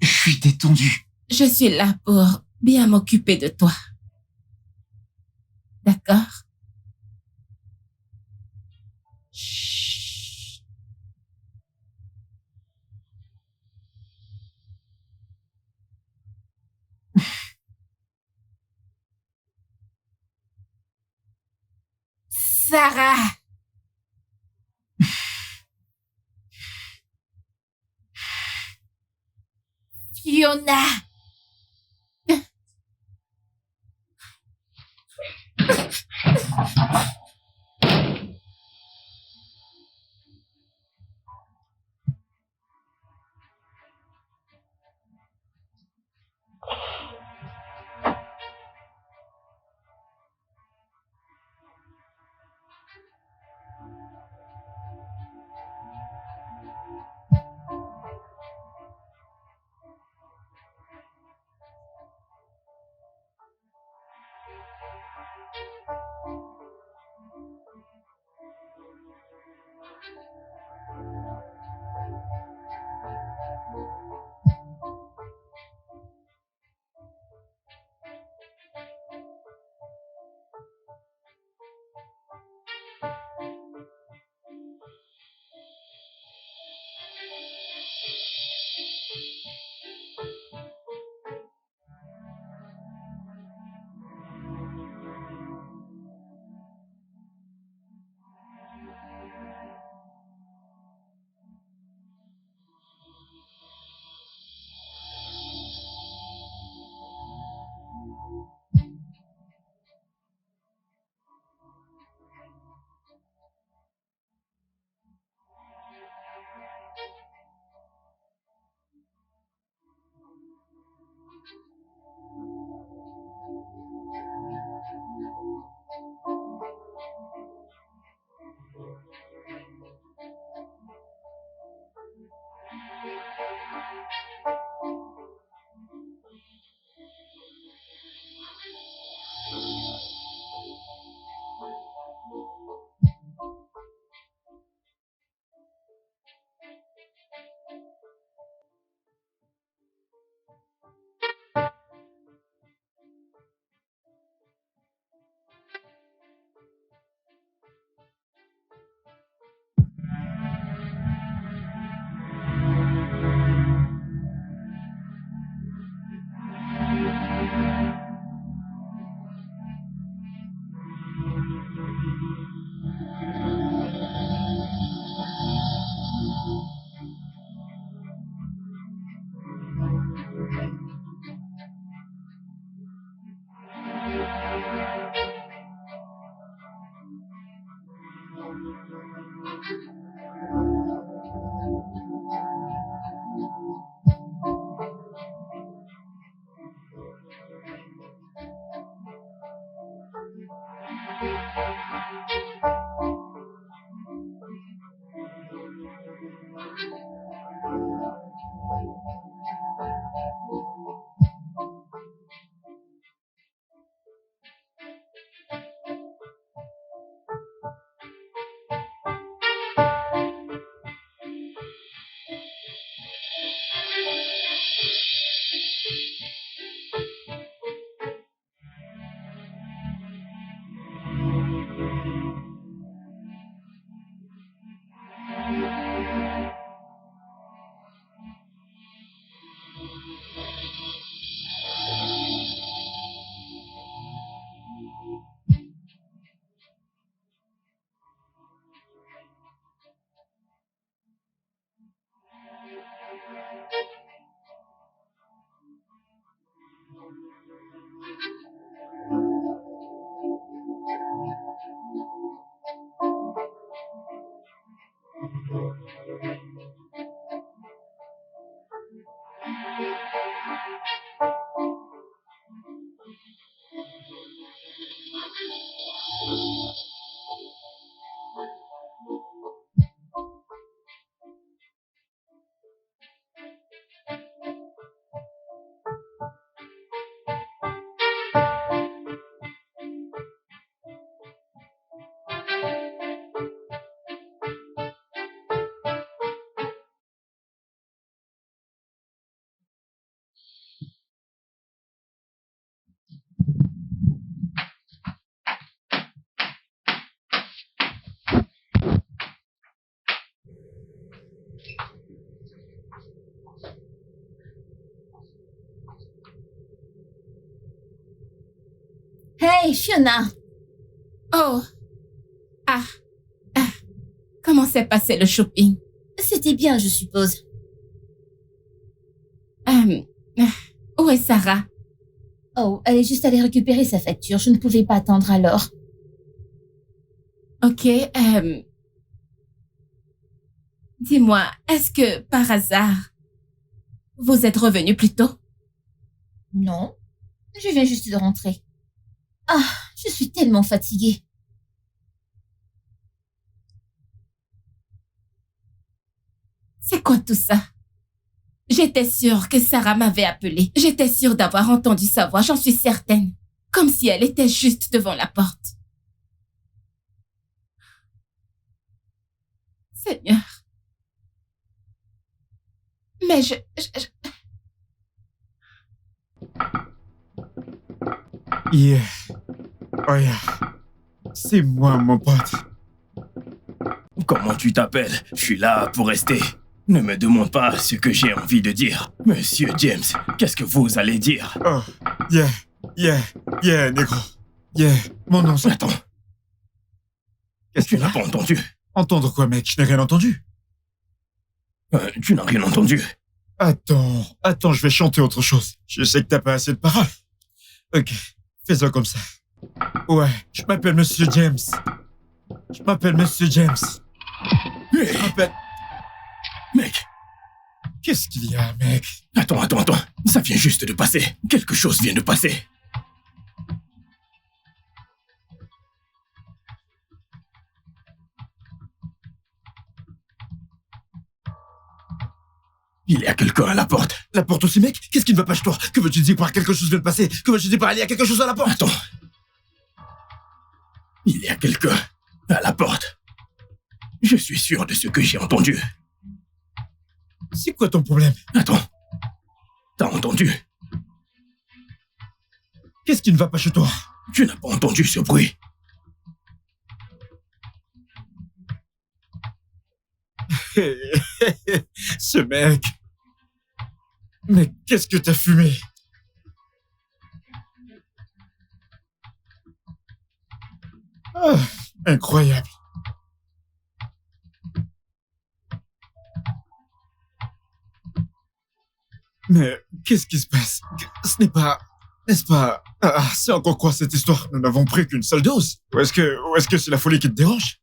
Je suis détendu. Je suis là pour bien m'occuper de toi. D'accord? Chut. Sarah! Fiona! Hey, Fiona. Oh. Ah. Comment s'est passé le shopping? C'était bien, je suppose. Où est Sarah? Oh, elle est juste allée récupérer sa facture. Je ne pouvais pas attendre alors. Ok, dis-moi, est-ce que, par hasard, vous êtes revenu plus tôt? Non, je viens juste de rentrer. Ah, je suis tellement fatiguée. C'est quoi tout ça? J'étais sûre que Sarah m'avait appelé. J'étais sûre d'avoir entendu sa voix, j'en suis certaine. Comme si elle était juste devant la porte. Seigneur. Mais Yeah. Oh yeah. C'est moi, mon pote. Comment tu t'appelles? Je suis là pour rester. Ne me demande pas ce que j'ai envie de dire. Monsieur James, qu'est-ce que vous allez dire? Oh, yeah, négro. Yeah, mon nom c'est... Attends. Qu'est-ce que Tu n'as pas entendu? Entendre quoi, mec? Je n'ai rien entendu. Tu n'as rien entendu? Attends, je vais chanter autre chose. Je sais que t'as pas assez de paroles. Ok, fais-en comme ça. Ouais, je m'appelle Monsieur James. Hey, mec, Qu'est-ce qu'il y a, mec? attends. Ça vient juste de passer. Quelque chose vient de passer. Il y a quelqu'un à la porte. La porte aussi, mec? Qu'est-ce qui ne va pas chez toi? Que veux-tu dire par quelque chose vient de passer? Que veux-tu dire par il y a quelque chose à la porte? Attends. Il y a quelqu'un à la porte. Je suis sûr de ce que j'ai entendu. C'est quoi ton problème? Attends. T'as entendu? Qu'est-ce qui ne va pas chez toi? Tu n'as pas entendu ce bruit? Ce mec. Mais qu'est-ce que t'as fumé? Ah, incroyable. Mais qu'est-ce qui se passe? Ce n'est pas... N'est-ce pas... Ah, c'est encore quoi cette histoire? Nous n'avons pris qu'une seule dose. Ou est-ce que c'est la folie qui te dérange?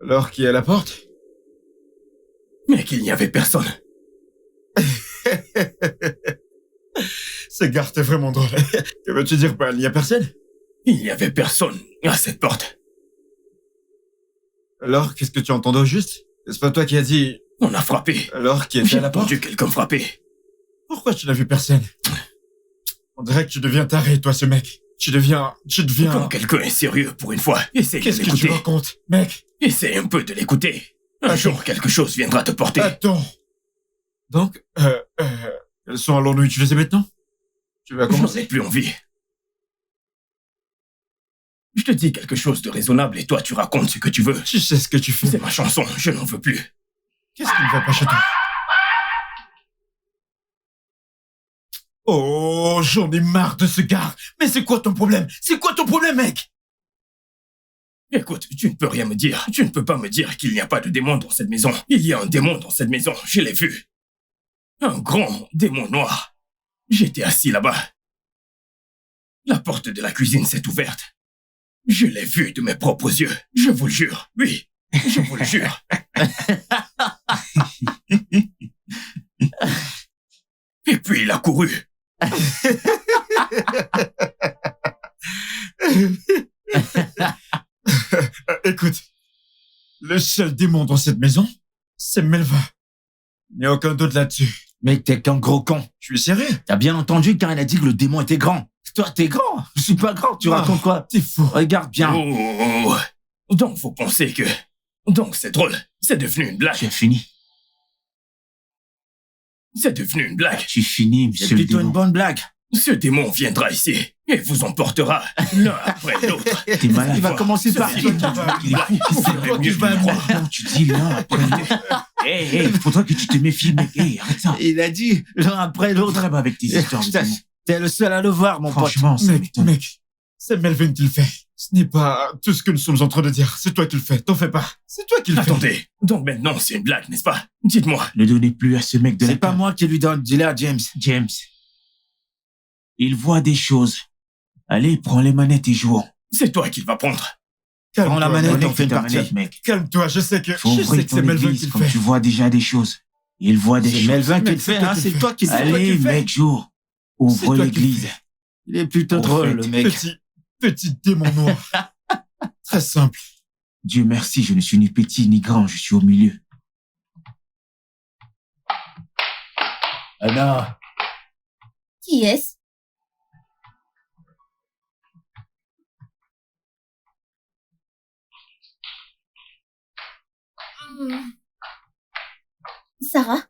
Alors, qui est à la porte? Mais qu'il n'y avait personne. Ce gars, t'es vraiment drôle. Que veux-tu dire par il n'y a personne? Il n'y avait personne à cette porte. Alors, qu'est-ce que tu entendais au juste? N'est-ce pas toi qui as dit... On a frappé. Alors, qui était J'ai à la porte? entendu quelqu'un frapper. Pourquoi tu n'as vu personne? On dirait que tu deviens taré, toi, ce mec. Tu deviens... Quand quelqu'un est sérieux pour une fois, essaye de Qu'est-ce que tu l'écouter. racontes, mec? Essaye un peu de l'écouter. Un jour, quelque chose viendra te porter. Attends. Donc, quels sont allons-nous utiliser maintenant? Tu vas J'en commencer? ai plus envie. Je te dis quelque chose de raisonnable et toi, tu racontes ce que tu veux. Tu sais ce que tu fais. C'est ma chanson, je n'en veux plus. Qu'est-ce qui ne va pas chez toi? Oh, j'en ai marre de ce gars. Mais c'est quoi ton problème? C'est quoi ton problème, mec? Écoute, tu ne peux rien me dire. Tu ne peux pas me dire qu'il n'y a pas de démon dans cette maison. Il y a un démon dans cette maison, je l'ai vu. Un grand démon noir. J'étais assis là-bas. La porte de la cuisine s'est ouverte. Je l'ai vu de mes propres yeux. Je vous le jure. Oui, je vous le jure. Et puis il a couru. Écoute, Le seul démon dans cette maison, c'est Melva. Il n'y a aucun doute là-dessus. Mec, t'es qu'un gros con. Je suis sérieux. T'as bien entendu quand elle a dit que le démon était grand. Toi, t'es grand. Je suis pas grand. Tu racontes quoi? T'es fou. Regarde bien. Oh. Donc, vous pensez que... Donc, c'est drôle. C'est devenu une blague. Tu as fini. C'est devenu une blague. Tu finis, C'est monsieur le plutôt une démon. bonne blague. Ce démon viendra ici et vous emportera l'un après l'autre. T'es malade. Il va commencer par C'est toi. Il est fou. Vous ferez mieux de le croire. Non, tu dis l'un après l'autre. Hey, faudra que tu te méfies, mec. Hey, arrête ça. Il a dit l'un après l'autre. Très bien avec tes histoires de démons. T'es le seul à le voir, mon pote. Franchement, ça m'étonne. Mec, c'est Melvin qui le fait. Ce n'est pas tout ce que nous sommes en train de dire. C'est toi qui le fais. T'en fais pas. C'est toi qui le fais. Attendez, donc maintenant c'est une blague, n'est-ce pas? Dites-moi. Ne donnez plus à ce mec de la C'est pas moi qui lui donne. Dis-le à James. James. Il voit des choses. Allez, prends les manettes et jouons. C'est toi qui le vas prendre. Prends la manette, on fait une ta partie. manette, mec. Calme-toi, je sais que Faut je sais ouvrir que c'est ton Melvin qui église le comme fait. tu vois déjà des choses. Il voit des C'est choses. Melvin qui Mec, le fait, c'est toi hein. qui C'est le toi qui le fais. Allez, qui le fais. mec, joue. C'est Ouvre toi qui le l'église. fais. Il est plutôt Au drôle, fait, le mec. Petit démon noir. Très simple. Dieu merci, je ne suis ni petit ni grand, je suis au milieu. Anna. Qui est-ce? Sarah,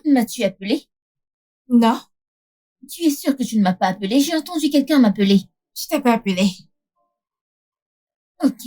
m'as-tu appelé? Non, Tu es sûre que tu ne m'as pas appelé? J'ai entendu quelqu'un m'appeler. je t'ai pas appelé. Ok.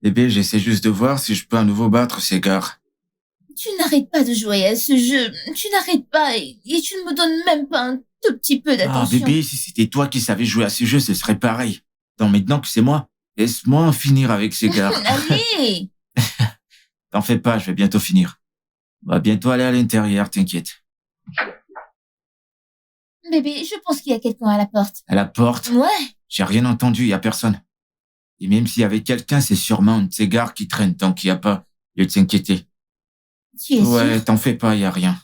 Bébé, j'essaie juste de voir si je peux à nouveau battre ces gars. Tu n'arrêtes pas de jouer à ce jeu. Tu n'arrêtes pas et tu ne me donnes même pas un tout petit peu Ah, d'attention. bébé, si c'était toi qui savais jouer à ce jeu, ce serait pareil. Non, maintenant que c'est moi, laisse-moi en finir avec ces gars. Allez! T'en fais pas, je vais bientôt finir. On va bientôt aller à l'intérieur, t'inquiète. Bébé, je pense qu'il y a quelqu'un à la porte. À la porte, Ouais. j'ai rien entendu, y a personne. Et même s'il y avait quelqu'un, c'est sûrement un de ces gars qui traîne tant qu'il y a pas lieu de s'inquiéter. Tu es Ouais, sûr? t'en fais pas, y a rien.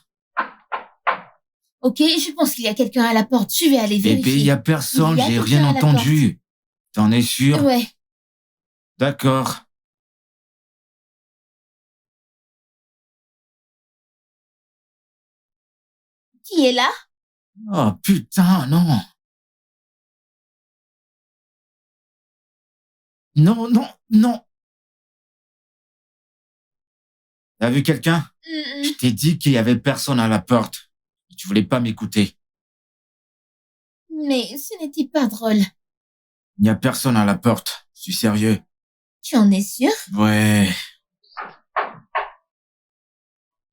Ok, je pense qu'il y a quelqu'un à la porte. Je vais aller vérifier. Bébé, y a personne, Il y a j'ai quelqu'un rien à la entendu. T'en es sûr? Ouais. D'accord. Qui est là? Oh putain, non. Non, non, non. T'as vu quelqu'un? Je t'ai dit qu'il y avait personne à la porte. Tu voulais pas m'écouter. Mais ce n'était pas drôle. Il n'y a personne à la porte. Je suis sérieux. Tu en es sûr? Ouais.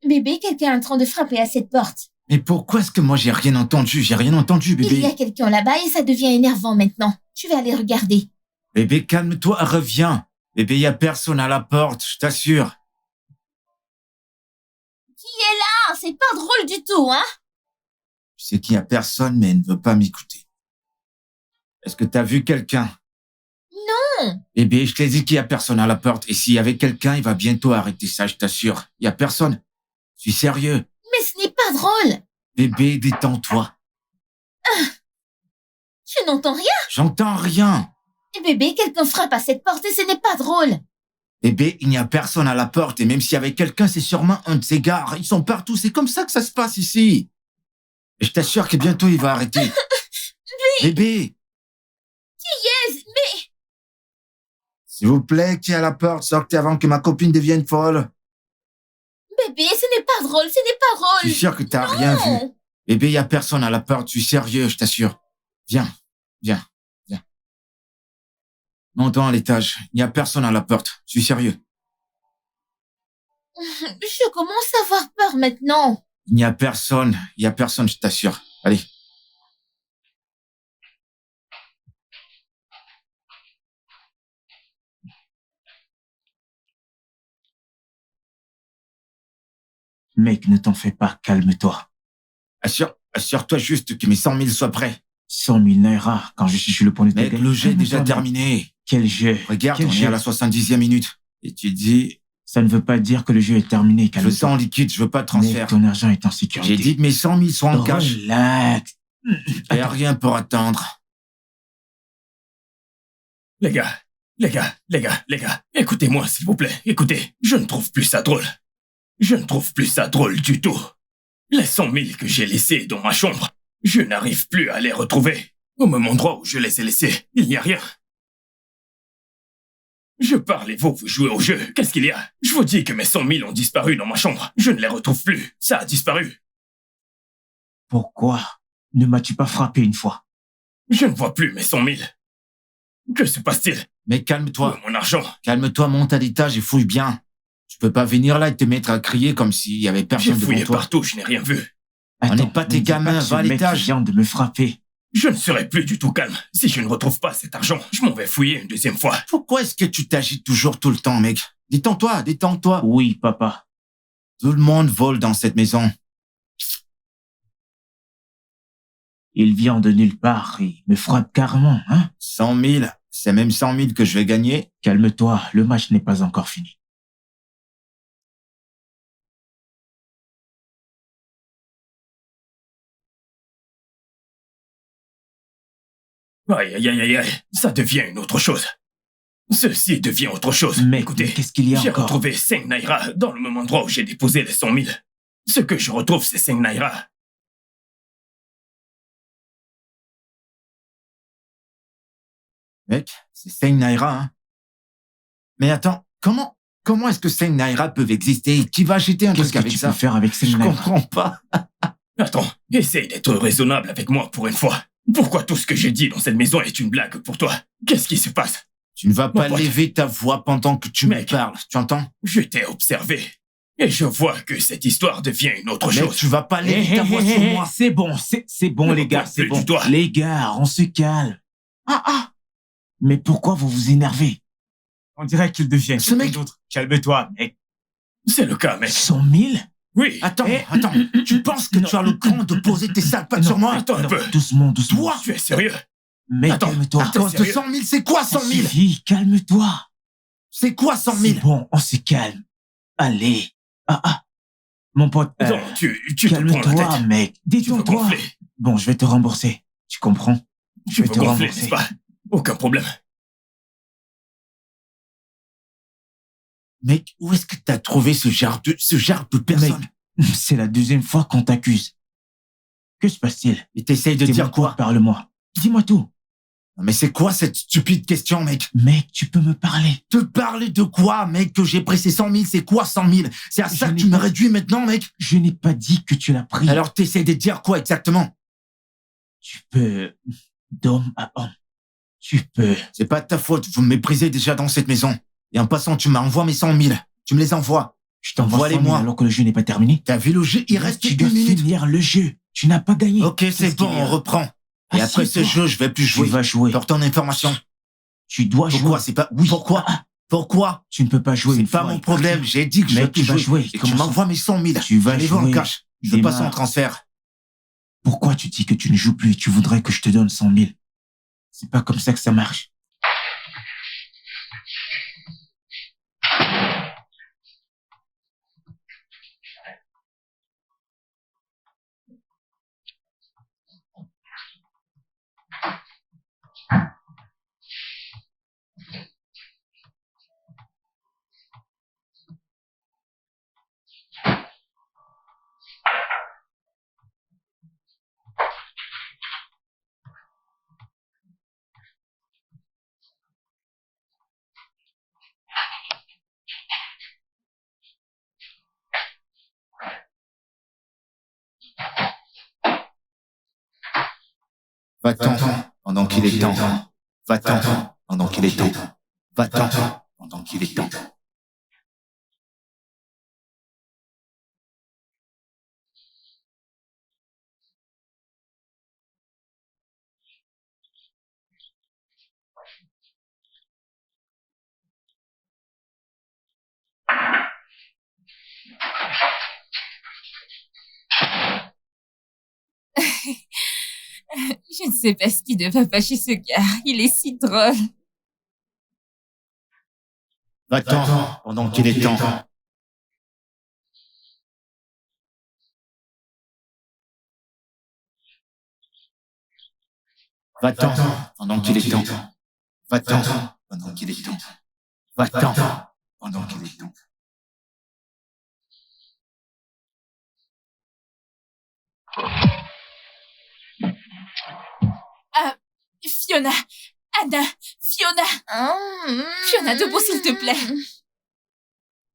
Bébé, quelqu'un est en train de frapper à cette porte. Mais pourquoi est-ce que moi j'ai rien entendu? J'ai rien entendu, Il y bébé. a quelqu'un là-bas et ça devient énervant maintenant. Je vais aller regarder. Bébé, calme-toi, reviens. Bébé, il y a personne à la porte, je t'assure. Qui est là? C'est pas drôle du tout, hein? Je sais qu'il y a personne, mais elle ne veut pas m'écouter. Est-ce que t'as vu quelqu'un? Non. Bébé, je t'ai dit qu'il y a personne à la porte. Et s'il y avait quelqu'un, il va bientôt arrêter ça, je t'assure. Il y a personne. Je suis sérieux. Mais ce n'est pas drôle. Bébé, détends-toi. Tu n'entends rien? J'entends rien. Et bébé, quelqu'un frappe à cette porte et ce n'est pas drôle. Bébé, il n'y a personne à la porte. Et même s'il y avait quelqu'un, c'est sûrement un de ces gars. Ils sont partout. C'est comme ça que ça se passe ici. Et je t'assure que bientôt, il va arrêter. Bébé, Yes, mais... s'il vous plaît, qui est à la porte? Sortez avant que ma copine devienne folle. Bébé, ce n'est pas drôle, ce n'est pas Je drôle. suis sûr que t'as rien vu. Non. Bébé, il y a personne à la porte. Je suis sérieux, je t'assure. Viens, viens. Montons à l'étage. Il n'y a personne à la porte. Je suis sérieux. Je commence à avoir peur maintenant. Il n'y a personne. Il n'y a personne, je t'assure. Allez. Mec, ne t'en fais pas, calme-toi. Assure-toi juste que mes 100 000 soient prêts. 100 000 naira quand je suis sur le point de te Mec, gagner. le jeu est déjà terminé. Quel jeu? Regarde, Quel on est jeu? à la 70e minute. Et tu dis, Ça ne veut pas dire que le jeu est terminé, je veux calme-toi. ça en liquide, je veux pas de transfert. Mec, ton argent est en sécurité. J'ai dit que mes 100 000 sont en cash. Relax. Et rien pour attendre. Les gars, écoutez-moi s'il vous plaît. Écoutez, je ne trouve plus ça drôle. Je ne trouve plus ça drôle du tout. Les 100 000 que j'ai laissés dans ma chambre, je n'arrive plus à les retrouver. Au même endroit où je les ai laissés, il n'y a rien. Je parle et vous jouez au jeu. Qu'est-ce qu'il y a? Je vous dis que mes 100 000 ont disparu dans ma chambre. Je ne les retrouve plus. Ça a disparu. Pourquoi ne m'as-tu pas frappé une fois? Je ne vois plus mes 100 000. Que se passe-t-il? Mais Où calme-toi. est mon argent? Calme-toi, monte à l'étage et fouille bien. Tu peux pas venir là et te mettre à crier comme s'il y avait J'ai personne devant fouillé toi. partout, je n'ai rien vu. On n'est pas ne tes dis gamins, que ce va à mec l'étage. vient de me frapper. Je ne serai plus du tout calme. Si je ne retrouve pas cet argent, je m'en vais fouiller une deuxième fois. Pourquoi est-ce que tu t'agites toujours tout le temps, mec? Détends-toi, détends-toi. Oui, papa. Tout le monde vole dans cette maison. Il vient de nulle part et me frappe carrément, hein? 100 000, c'est même 100 000 que je vais gagner. Calme-toi, le match n'est pas encore fini. Aïe, aïe, aïe, aïe, aïe, ça devient une autre chose. Ceci devient autre chose. Mec, Écoutez, mais qu'est-ce qu'il y a j'ai encore? retrouvé 5 naira dans le même endroit où j'ai déposé les 100 000. Ce que je retrouve, c'est 5 naira. Mec, c'est 5 naira, hein. Mais attends, comment est-ce que 5 naira peuvent exister? Qui va acheter un Qu'est-ce truc que avec tu ça? peux faire avec 5 Je naira? comprends pas. Attends, essaye d'être raisonnable avec moi pour une fois. Pourquoi tout ce que j'ai dit dans cette maison est une blague pour toi? Qu'est-ce qui se passe? Tu ne vas pas Mon pote. lever ta voix pendant que tu me Mec. parles, tu entends? Je t'ai observé. Et je vois que cette histoire devient une autre Mec, chose. tu vas pas lever Hé, ta hé, voix hé, sur hé, moi. c'est bon, c'est bon Ne les me gars, pointe c'est plus bon. du doigt. Les gars, on se calme. Mais pourquoi vous vous énervez? On dirait qu'il devient Ce mec- d'autre. Calme-toi, mec. C'est le cas, mec. 100 000? Oui. Attends, Eh, attends. Tu penses que tu as le cran de poser tes sales pattes sur moi? Attends un peu. Doucement, doucement. Toi, Tu es sérieux? Mec, Attends, calme-toi. à cause de sérieux? 100 000, c'est quoi 100 000? Suffit, calme-toi. C'est quoi 100 C'est 000? bon, on se calme. Allez. Mon pote, Non, tu te prends la calme-toi, tête. mec. Tu veux Détends-toi. gonfler. Bon, je vais te rembourser. Tu comprends? Tu Je vais veux te gonfler, rembourser. n'est-ce pas? Aucun problème. Mec, où est-ce que t'as trouvé ce genre de personne? C'est la deuxième fois qu'on t'accuse. Que se passe-t-il? Et t'essayes de Dis-moi dire quoi? Parle-moi. Dis-moi tout. Mais c'est quoi cette stupide question, mec? Mec, tu peux me parler. Te parler de quoi, mec? Que j'ai pressé 100 000, c'est quoi 100 000? C'est à ça Je que n'ai tu me pas- réduis maintenant, mec? Je n'ai pas dit que tu l'as pris. Alors t'essayes de dire quoi exactement? Tu peux, d'homme à homme. Tu peux. C'est pas de ta faute, vous me méprisez déjà dans cette maison. Et en passant, tu m'envoies mes 100 000. Tu me les envoies. Je t'envoie 100 000 Envoie-les-moi. alors que le jeu n'est pas terminé. T'as vu le jeu? Il reste Tu dois une minute. finir le jeu. Tu n'as pas gagné. Ok, c'est Qu'est-ce bon, qu'il y a? on reprend. Et après ce Assieds-toi. jeu, je vais plus Tu jouer. vas jouer. Pour ton information. Tu dois Pourquoi? jouer. C'est pas... Oui. Pourquoi? Pourquoi? Tu ne peux pas jouer C'est une pas fois mon et problème. partir. J'ai dit que je Mec, vais plus tu vas jouer. jouer. Et tu Comment ça? m'envoies mes 100 000. Tu vas Allez-y en jouer. cash. Je veux pas Démarre. sans transfert. Pourquoi tu dis que tu ne joues plus et tu voudrais que je te donne 100 000? C'est pas comme ça que ça marche. Va-t'en pendant qu'il est temps. Va-t'en pendant qu'il est temps. Va-t'en pendant qu'il est temps. Je ne sais pas ce qui ne va pas chez ce gars. Il est si drôle. Va-t'en pendant qu'il est temps. Va-t'en pendant qu'il est temps. Va-t'en pendant qu'il est temps. Va-t'en pendant qu'il est temps. Fiona, Anna, Fiona. Fiona, debout s'il te plaît.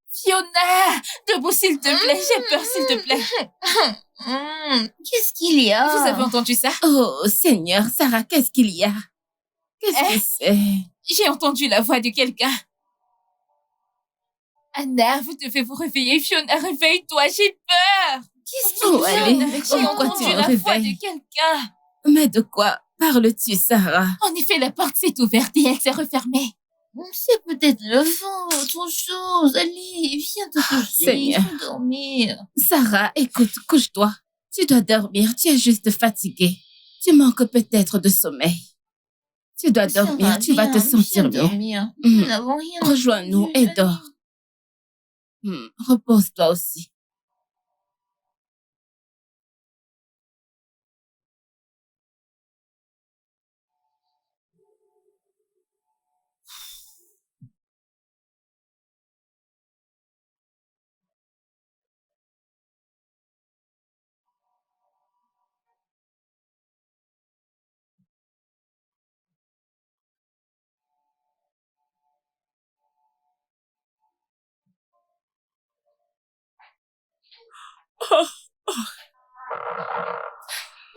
Fiona, debout s'il te plaît. J'ai peur s'il te plaît. Qu'est-ce qu'il y a? Vous avez entendu ça? Oh, Seigneur, Sarah, qu'est-ce qu'il y a? Qu'est-ce que c'est? J'ai entendu la voix de quelqu'un. Anna, vous devez vous réveiller. Fiona, réveille-toi, j'ai peur. Qu'est-ce qu'il y a? allez, J'ai pourquoi entendu tu me la voix réveilles? de quelqu'un. Mais de quoi parles-tu, Sarah? En effet, la porte s'est ouverte et elle s'est refermée. C'est peut-être le vent, autre chose. Allez, viens te coucher, Seigneur. il faut dormir. Sarah, écoute, couche-toi. Tu dois dormir, tu es juste fatiguée. Tu manques peut-être de sommeil. Tu dois dormir, Sarah, tu vas te viens, sentir viens mieux. dormir. Mhm. Nous n'avons rien. Rejoins-nous et dors. Repose-toi aussi.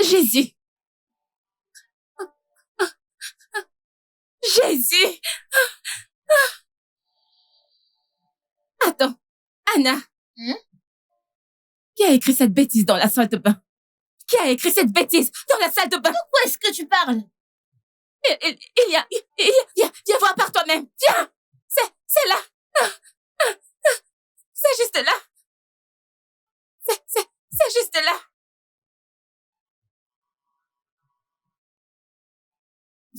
Jésus. Jésus. Attends, Anna. Qui a écrit cette bêtise dans la salle de bain? Qui a écrit cette bêtise dans la salle de bain? Pourquoi est-ce que tu parles? Viens voir par toi-même. Viens. C'est là. C'est juste là. C'est juste là.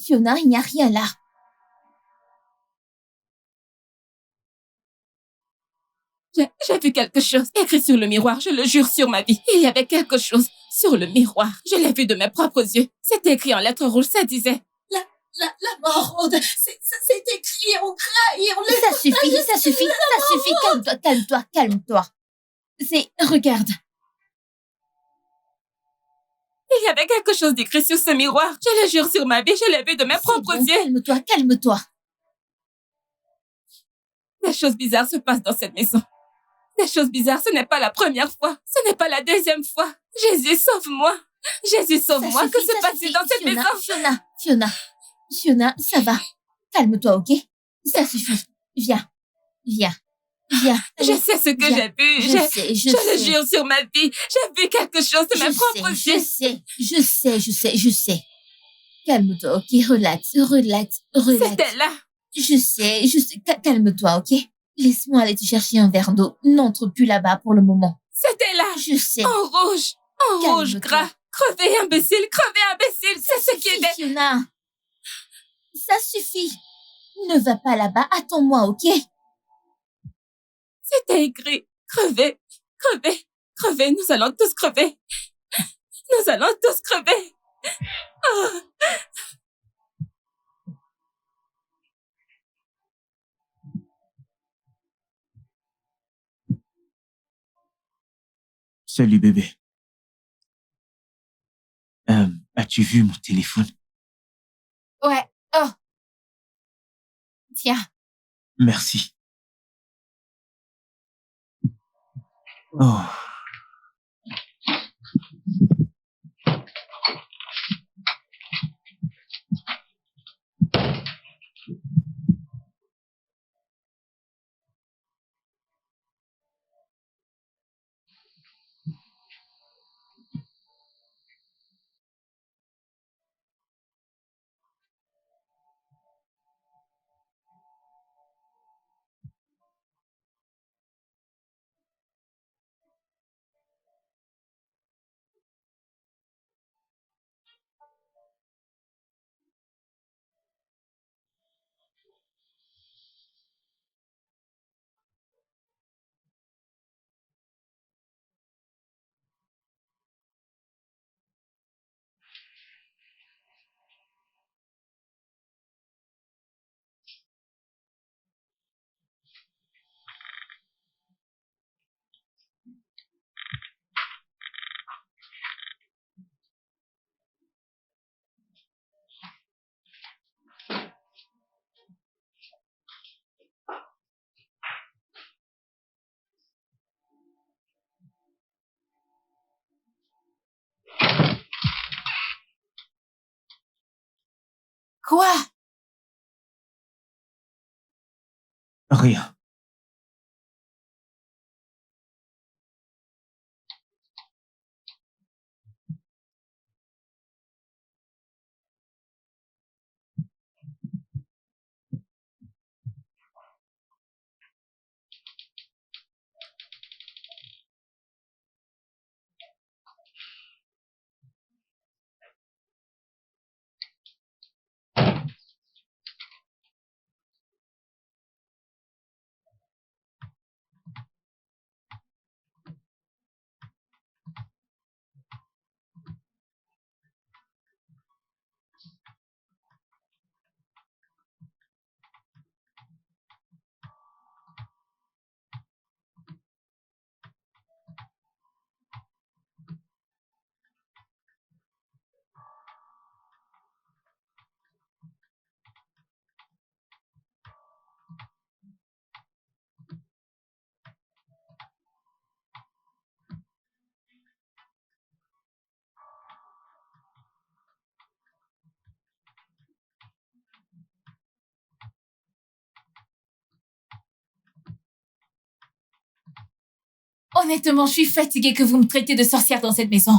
Fiona, il n'y a rien là. J'ai vu quelque chose écrit sur le miroir, je le jure sur ma vie. Il y avait quelque chose sur le miroir. Je l'ai vu de mes propres yeux. C'était écrit en lettres rouges, ça disait... La mort, c'est écrit, on craille, on les... Ça suffit. Calme-toi. Regarde. Il y avait quelque chose d'écrit sur ce miroir. Je le jure sur ma vie, je l'ai vu de mes propres yeux. Calme-toi. Des choses bizarres se passent dans cette maison. Des choses bizarres, ce n'est pas la première fois. Ce n'est pas la deuxième fois. Jésus, sauve-moi. Jésus, sauve-moi. Que se passe-t-il dans cette maison? Fiona, ça va. Calme-toi, ok? Ça suffit. Viens. Je sais ce que j'ai vu. Je le jure sur ma vie. J'ai vu quelque chose de mes propres yeux. Je sais. Calme-toi, ok? Relax. C'était là. Je sais. Calme-toi, ok? Laisse-moi aller te chercher un verre d'eau. N'entre plus là-bas pour le moment. C'était là. Je sais. En rouge gras. Crevé, imbécile. C'est ce qui est... Fiona, ça suffit. Ne va pas là-bas. Attends-moi, ok? C'était écrit. Crevé. Nous allons tous crever. Oh. Salut bébé. As-tu vu mon téléphone? Ouais. Oh. Tiens. Merci. Oh. Quoi? Rien. Honnêtement, je suis fatiguée que vous me traitez de sorcière dans cette maison.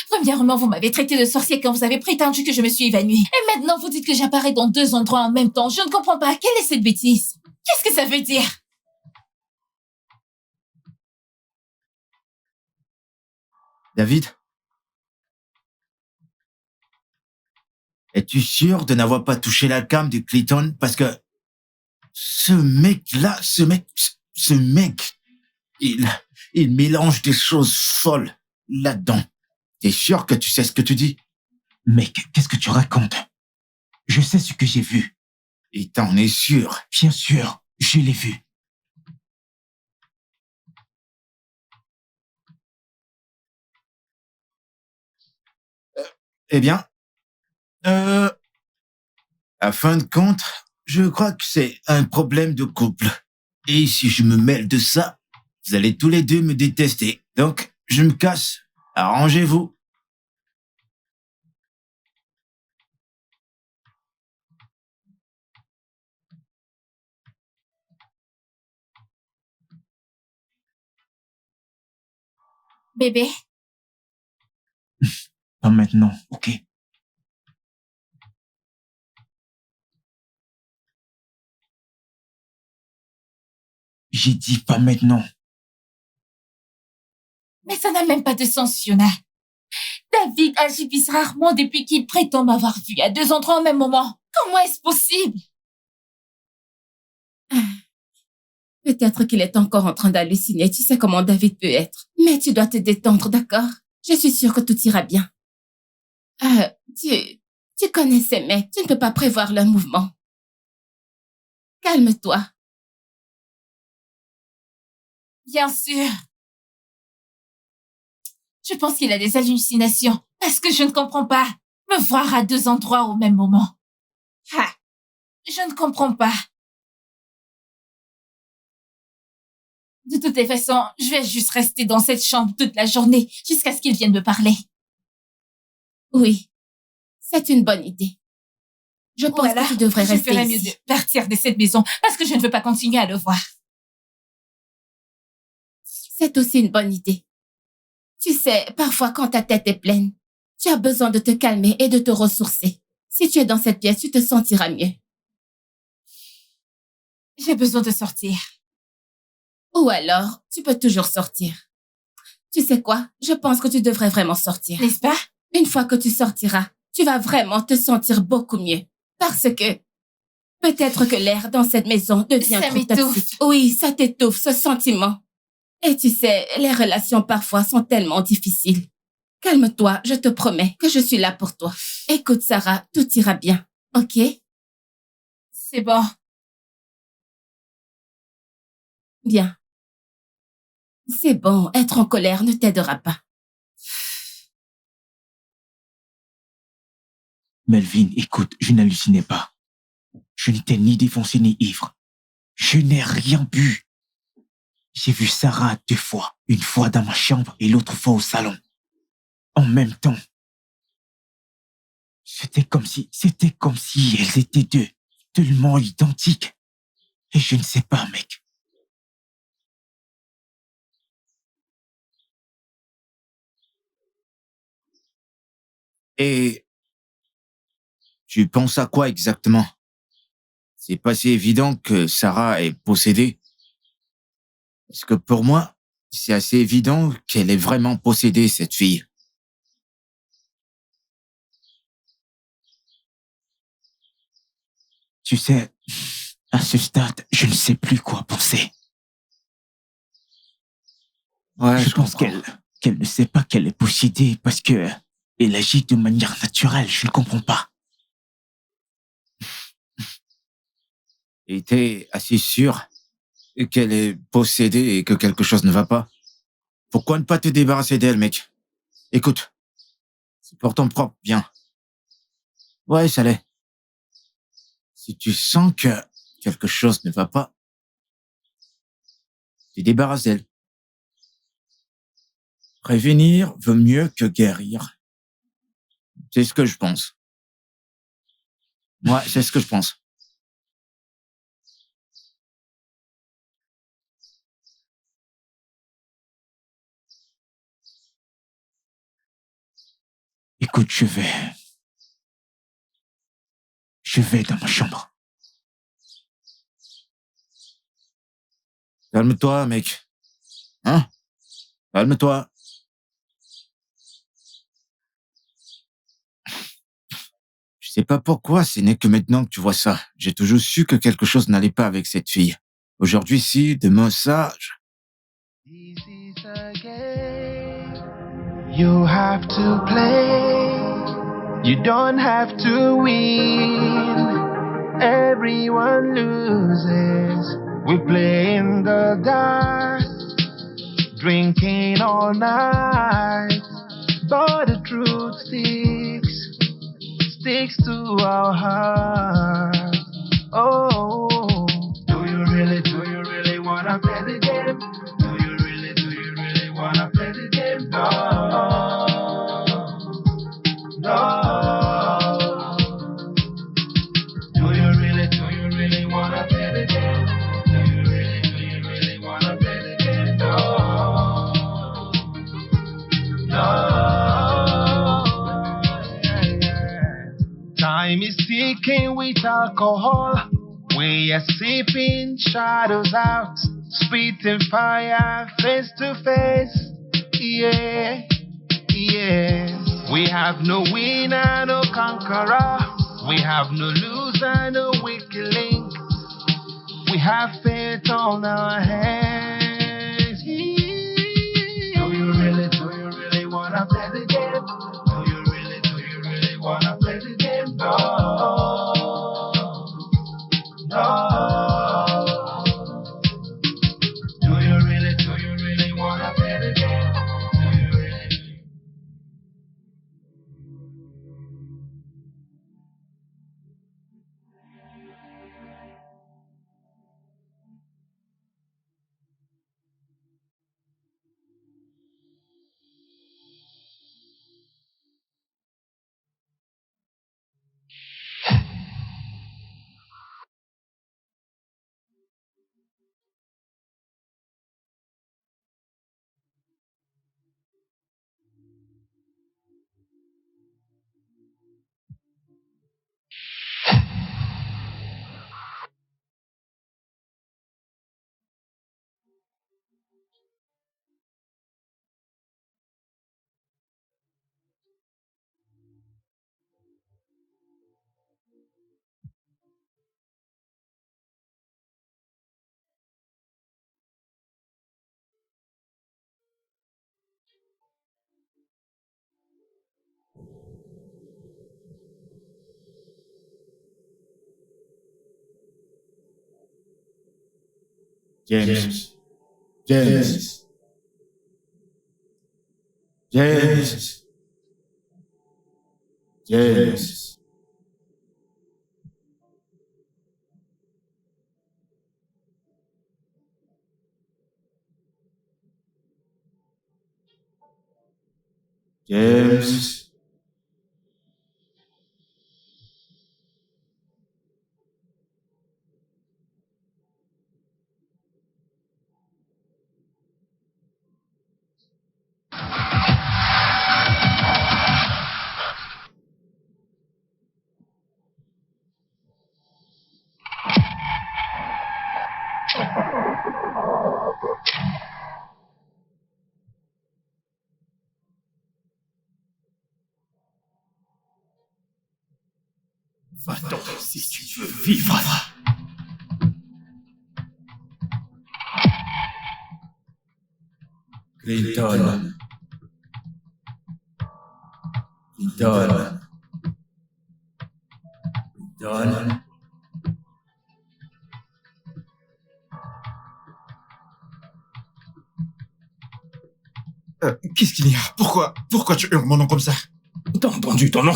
Premièrement, vous m'avez traité de sorcière quand vous avez prétendu que je me suis évanouie. Et maintenant, vous dites que j'apparais dans 2 endroits en même temps. Je ne comprends pas. Quelle est cette bêtise? Qu'est-ce que ça veut dire? David? Es-tu sûr de n'avoir pas touché la cam de Clayton? Parce que ce mec-là, il mélange des choses folles là-dedans. T'es sûr que tu sais ce que tu dis? Mec, qu'est-ce que tu racontes? Je sais ce que j'ai vu. Et t'en es sûr? Bien sûr, je l'ai vu. Eh bien, à fin de compte, je crois que c'est un problème de couple. Et si je me mêle de ça, vous allez tous les deux me détester. Donc, je me casse. Arrangez-vous. Bébé? Pas maintenant, ok? J'ai dit pas maintenant. Mais ça n'a même pas de sens, Fiona. David agit bizarrement depuis qu'il prétend m'avoir vu à 2 endroits au même moment. Comment est-ce possible? Peut-être qu'il est encore en train d'halluciner. Tu sais comment David peut être. Mais tu dois te détendre, d'accord? Je suis sûre que tout ira bien. Tu connais ces mecs. Tu ne peux pas prévoir leur mouvement. Calme-toi. Bien sûr. Je pense qu'il a des hallucinations. Parce que je ne comprends pas. Me voir à 2 endroits au même moment. Je ne comprends pas. De toutes les façons, je vais juste rester dans cette chambre toute la journée jusqu'à ce qu'il vienne me parler. Oui, c'est une bonne idée. Je pense que tu devrais rester Je ferais ici. mieux de partir de cette maison parce que je ne veux pas continuer à le voir. C'est aussi une bonne idée. Tu sais, parfois quand ta tête est pleine, tu as besoin de te calmer et de te ressourcer. Si tu es dans cette pièce, tu te sentiras mieux. J'ai besoin de sortir. Ou alors, tu peux toujours sortir. Tu sais quoi? Je pense que tu devrais vraiment sortir. N'est-ce pas? Une fois que tu sortiras, tu vas vraiment te sentir beaucoup mieux. Parce que peut-être que l'air dans cette maison devient Ça trop m'étouffe. toxique. Oui, ça t'étouffe, ce sentiment. Et tu sais, les relations parfois sont tellement difficiles. Calme-toi, je te promets que je suis là pour toi. Écoute, Sarah, tout ira bien, ok? C'est bon. Bien. C'est bon, être en colère ne t'aidera pas. Melvin, écoute, je n'hallucinais pas. Je n'étais ni défoncé ni ivre. Je n'ai rien bu. J'ai vu Sarah 2 fois. Une fois dans ma chambre et l'autre fois au salon. En même temps. C'était comme si elles étaient deux, tellement identiques. Et je ne sais pas, mec. Et tu penses à quoi exactement? C'est pas si évident que Sarah est possédée. Parce que pour moi, c'est assez évident qu'elle est vraiment possédée, cette fille. Tu sais, à ce stade, je ne sais plus quoi penser. Ouais, je pense qu'elle ne sait pas qu'elle est possédée parce que elle agit de manière naturelle. Je ne comprends pas. Et t'es assez sûr qu'elle est possédée et que quelque chose ne va pas? Pourquoi ne pas te débarrasser d'elle, mec? Écoute, c'est pour ton propre bien. Ouais, ça l'est. Si tu sens que quelque chose ne va pas, tu débarrasses d'elle. Prévenir vaut mieux que guérir. C'est ce que je pense. Moi, c'est ce que je pense. Écoute, je vais dans ma chambre. Calme-toi, mec. Hein? Calme-toi. Je sais pas pourquoi, ce n'est que maintenant que tu vois ça. J'ai toujours su que quelque chose n'allait pas avec cette fille. Aujourd'hui, si, demain, ça. You have to play. You don't have to win. Everyone loses. We play in the dark, drinking all night. But the truth sticks to our heart. Oh, do you really wanna play the game? Do you really wanna play the game? No, no. Do you really wanna play the game? Do you really wanna play the game? No, no. Time is ticking with alcohol. We are sipping shadows out, spitting fire face to face. Yeah, yeah. We have no winner, no conqueror. We have no loser, no weak link. We have faith on our hands. Do you really wanna play the game? Do you really wanna play the game? No, no. Do you really wanna play the game? Do you really? James. James. James. James. James. Va-t'en si tu veux vivre. Clinton. Clinton. Clinton. Qu'est-ce qu'il y a? Pourquoi tu hurles mon nom comme ça? T'as entendu ton nom?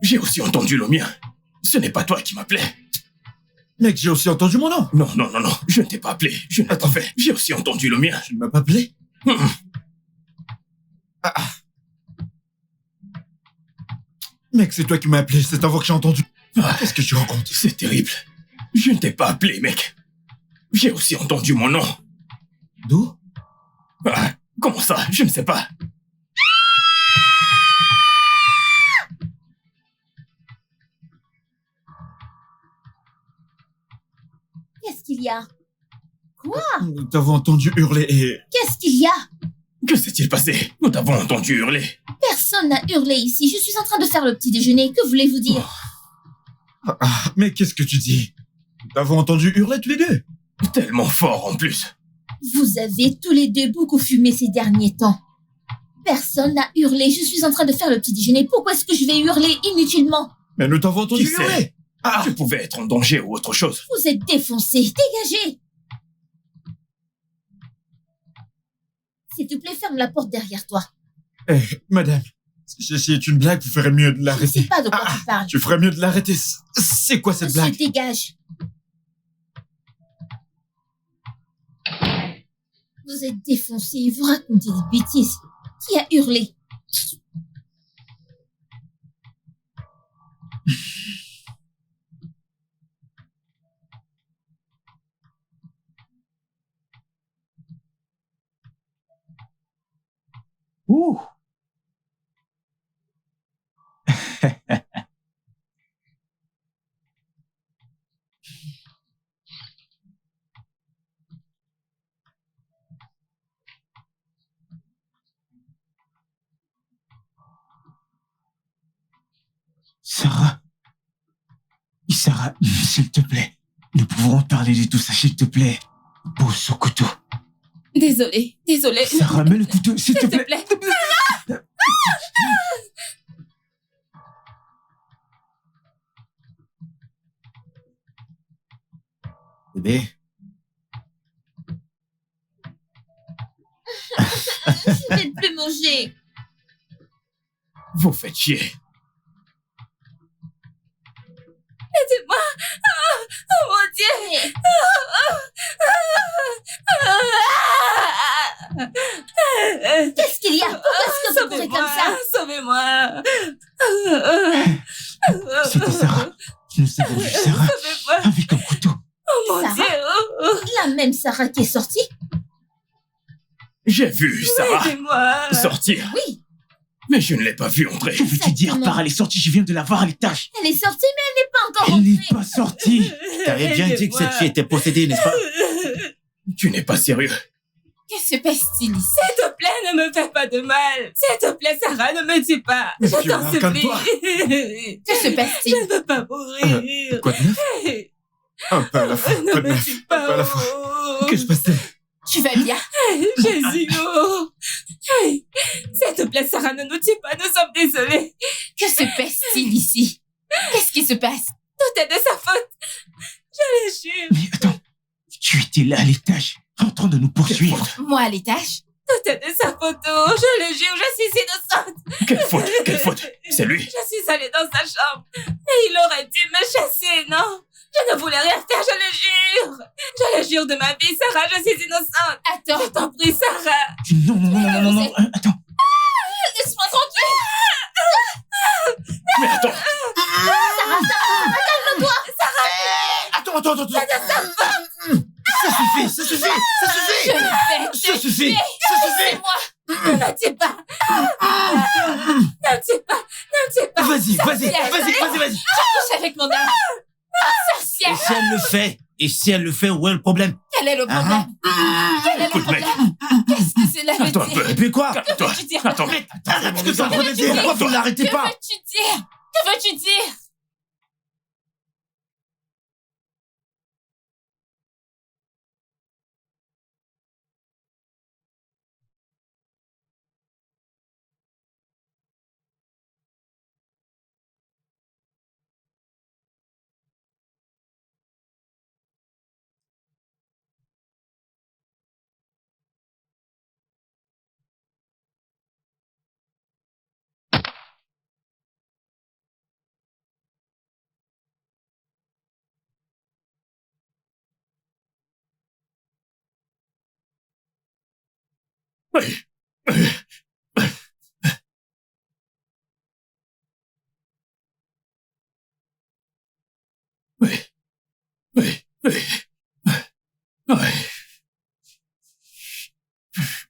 J'ai aussi entendu le mien. Ce n'est pas toi qui m'appelais. Mec, j'ai aussi entendu mon nom. Non, je ne t'ai pas appelé. Je ne l'ai pas fait. J'ai aussi entendu le mien. Tu ne m'as pas appelé? Mec, c'est toi qui m'as appelé. C'est ta voix que j'ai entendue. Qu'est-ce que tu racontes? C'est terrible. Je ne t'ai pas appelé, mec. J'ai aussi entendu mon nom. D'où? Comment ça? Je ne sais pas. Qu'est-ce qu'il y a? Quoi? Nous t'avons entendu hurler et... Qu'est-ce qu'il y a? Que s'est-il passé? Nous t'avons entendu hurler. Personne n'a hurlé ici. Je suis en train de faire le petit déjeuner. Que voulez-vous dire? Mais qu'est-ce que tu dis? Nous t'avons entendu hurler tous les deux. Tellement fort en plus. Vous avez tous les deux beaucoup fumé ces derniers temps. Personne n'a hurlé. Je suis en train de faire le petit déjeuner. Pourquoi est-ce que je vais hurler inutilement? Mais nous t'avons entendu Qui sait? hurler. Tu pouvais être en danger ou autre chose. Vous êtes défoncés. Dégagez. S'il te plaît, ferme la porte derrière toi. Eh, madame, si c'est une blague, vous ferez mieux de l'arrêter. Je ne sais pas de quoi tu parles. Tu ferais mieux de l'arrêter. C'est quoi cette blague? Dégage. Vous êtes défoncés. Vous racontez des bêtises. Qui a hurlé? Ouh. Sarah, s'il te plaît, nous pouvons parler de tout ça, s'il te plaît. Pose ce couteau. Désolée. Sarah, mets le couteau, s'il te plaît. Sarah! Bébé. Je ne vais plus manger. Vous faites chier. Aidez-moi. Oh mon Dieu. Qu'est-ce qu'il y a? Pourquoi est-ce que vous courez comme ça? Sauvez-moi. C'était Sarah. Nous avons vu Sarah avec un couteau. Oh mon Dieu. La même Sarah qui est sortie? J'ai vu Sarah sortir. Oui. Mais je ne l'ai pas vue entrer. Que veux-tu dire par elle est sortie? Je viens de la voir à l'étage. Elle est sortie, mais elle n'est pas encore Elle rentrée. n'est pas sortie. T'avais bien dit que cette fille était possédée, n'est-ce pas? Tu n'es pas sérieux. Que se passe-t-il ici? S'il te plaît, ne me fais pas de mal. S'il te plaît, Sarah, ne me tue pas. Mais Je t'en supplie. calme-toi. Que se passe-t-il? Je ne veux pas mourir. Quoi de neuf? Un peu à la fois. Ne Quoi de me neuf? tue Un peu à la pas. fois. Que se passe-t-il? Tu vas bien? Jésus, oh. S'il te plaît, Sarah, ne nous tue pas. Nous sommes désolés. Que se passe-t-il ici? Qu'est-ce qui se passe? Tout est de sa faute. Je le jure. Mais attends, tu étais là à l'étage, en train de nous poursuivre. Moi à l'étage? Tout est de sa faute. Oh. Je le jure, je suis innocente. Quelle faute? C'est lui. Je suis allée dans sa chambre et il aurait dû me chasser, non? Je ne voulais rien faire, je le jure. Je le jure de ma vie, Sarah, je suis innocente. Attends. Je t'en prie, Sarah. Non. Attends. Laisse-moi tranquille. Mais attends. Sarah, calme-toi. Attends. Ça suffit. Je le fais. Ça suffit. Laissez-moi. Ne me tue pas. Ne me tue pas. Vas-y. Je couche avec mon âme. Et si elle le fait? Où est le problème? Quel est le problème? Quel est le Écoute, mec. problème? Qu'est-ce que cela veut Attends un dire? peu. Et puis quoi? Calme-toi. veux-tu dire? Attends. Qu'est-ce que t'es en train de dire? Pourquoi vous ne l'arrêtez Que pas? veux-tu dire? Que veux-tu dire?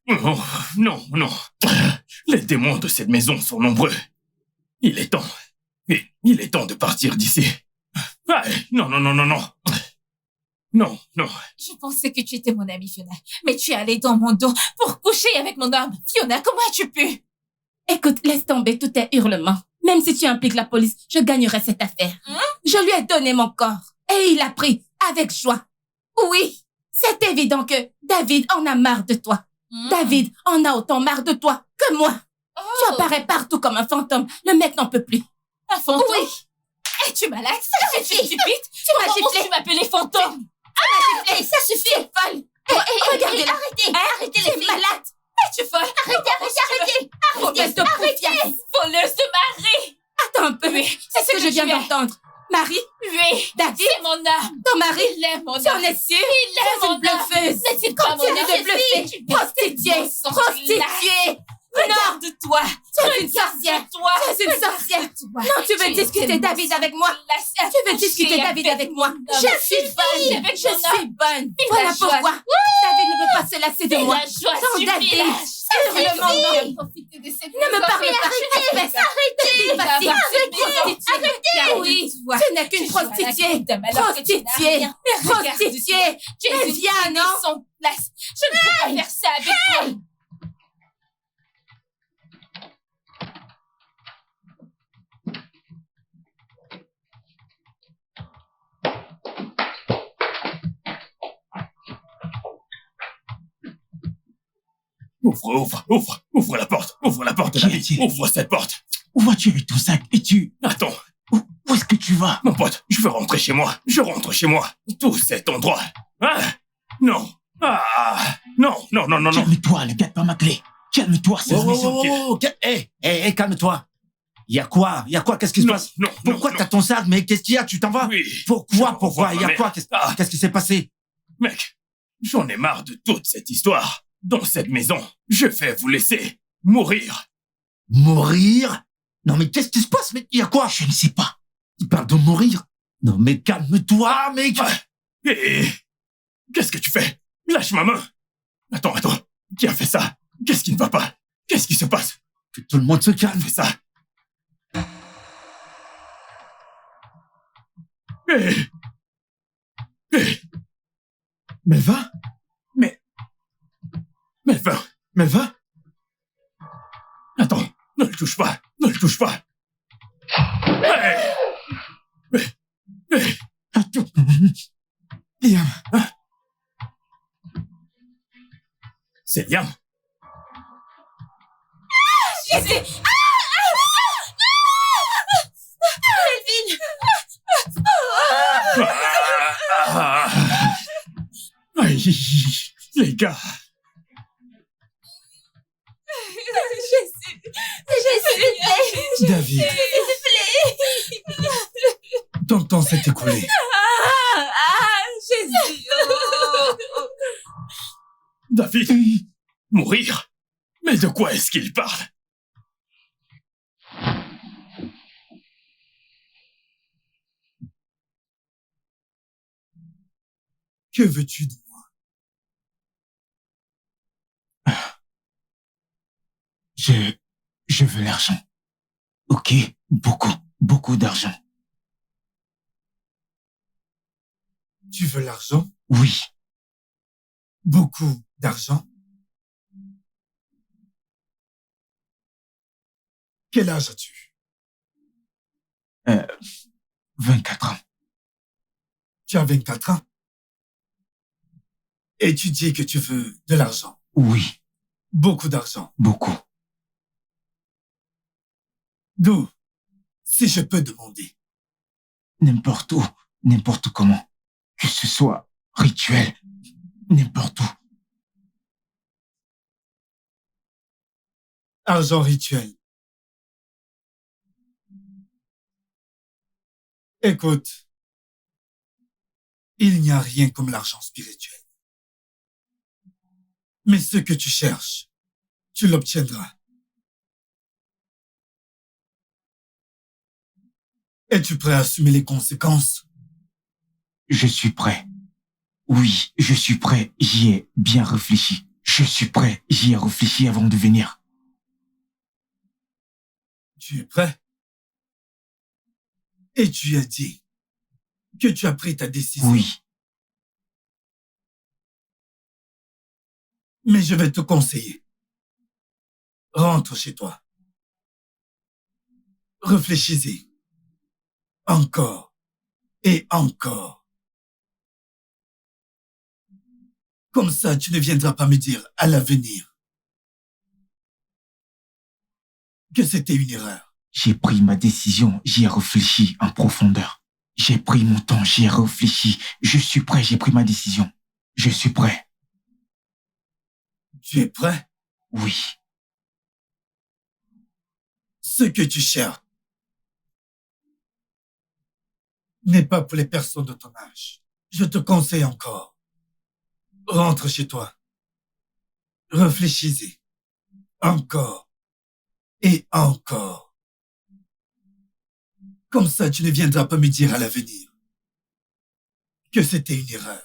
Oh, non, non. Les démons de cette maison sont nombreux. Il est temps. Il est temps de partir d'ici. Non, non, non, non, non. Non, non. Je pensais que tu étais mon amie, Fiona. Mais tu es allée dans mon dos pour coucher avec mon homme. Fiona, comment as-tu pu? Écoute, laisse tomber tous tes hurlements. Même si tu impliques la police, je gagnerai cette affaire. Je lui ai donné mon corps. Et il a pris avec joie. Oui, c'est évident que David en a marre de toi. David en a autant marre de toi que moi. Tu apparais partout comme un fantôme. Le mec n'en peut plus. Un fantôme? Oui. Es-tu malade? Ça suffit, stupide. Tu m'as giflé. Tu m'appelais fantôme? Ça suffit. C'est folle. Regardez-la. Arrêtez les filles. Malade. Es-tu folle? Arrêtez. Voleuse de confiance. Voleuse de mari. Attends un peu. C'est ce que je viens d'entendre. Marie? Oui. David? C'est mon âme. Ton mari? Il aime mon âme. Tu en es sûre? Il aime mon âme. C'est une bluffeuse. N'est-il pas mon Continue âme? de bluffer. Prostituée. Prostituée. Regarde-toi. Tu es une sorcière. Tu es une sorcière. Non, tu veux discuter David avec moi? Tu veux discuter David avec moi? Je suis bonne. Je suis bonne. Voilà pourquoi. David ne veut pas se lasser de moi. Sans David. Hurle mon nom. Ne me parle pas. Arrêtez. Arrêtez. Oui, tu n'es qu'une prostituée. Prostituée. Prostituée. Mais viens, non? Je ne peux pas faire ça avec toi. Ouvre la porte, David. Ouvre cette porte. Où vas-tu avec ton sac? Et tu... Attends. Où est-ce que tu vas? Mon pote, je veux rentrer chez moi. Je rentre chez moi. Tout cet endroit. Non. Non. Calme-toi, ne gâte pas ma clé. Calme-toi, c'est la maison. Calme-toi. Il y a quoi? Qu'est-ce qui se passe? Pourquoi t'as ton sac? Mais qu'est-ce qu'il y a? Tu t'en vas? Oui. Pourquoi? Il y a quoi? Qu'est-ce qui s'est passé? Mec, j'en ai marre de toute cette histoire. Dans cette maison, je vais vous laisser mourir. Mourir? Non, mais qu'est-ce qui se passe? Mais il y a quoi? Je ne sais pas. Il parle de mourir? Non, mais calme-toi, mec. Et qu'est-ce que tu fais? Lâche ma main. Attends. Qui a fait ça? Qu'est-ce qui ne va pas? Qu'est-ce qui se passe? Que tout le monde se calme. Fais ça. Melva? Melva? Attends, ne le touche pas. Liam. C'est Liam. Jésus! Aïe, les gars. Jésus! David. Ton temps s'est écoulé. Jésus! David, mourir? Mais de quoi est-ce qu'il parle? Que veux-tu de moi? Je veux l'argent. Ok, beaucoup d'argent. Tu veux l'argent? Oui. Beaucoup d'argent? Quel âge as-tu? 24 ans. Tu as 24 ans? Et tu dis que tu veux de l'argent? Oui. Beaucoup d'argent? Beaucoup. D'où? Si je peux demander. N'importe où, n'importe comment. Que ce soit rituel, n'importe où. Argent rituel. Écoute, il n'y a rien comme l'argent spirituel. Mais ce que tu cherches Tu l'obtiendras. Es-tu prêt à assumer les conséquences? Je suis prêt. Oui, je suis prêt. J'y ai bien réfléchi. Je suis prêt. J'y ai réfléchi avant de venir. Tu es prêt? Et tu as dit que tu as pris ta décision. Oui. Mais je vais te conseiller. Rentre chez toi. Réfléchis-y. Encore et encore. Comme ça, tu ne viendras pas me dire à l'avenir que c'était une erreur. J'ai pris ma décision, j'y ai réfléchi en profondeur. J'ai pris mon temps, j'y ai réfléchi. Je suis prêt, j'ai pris ma décision. Je suis prêt. Tu es prêt? Oui. Ce que tu cherches n'est pas pour les personnes de ton âge. Je te conseille encore. Rentre chez toi. Réfléchis-y. Encore. Et encore. Comme ça, tu ne viendras pas me dire à l'avenir que c'était une erreur.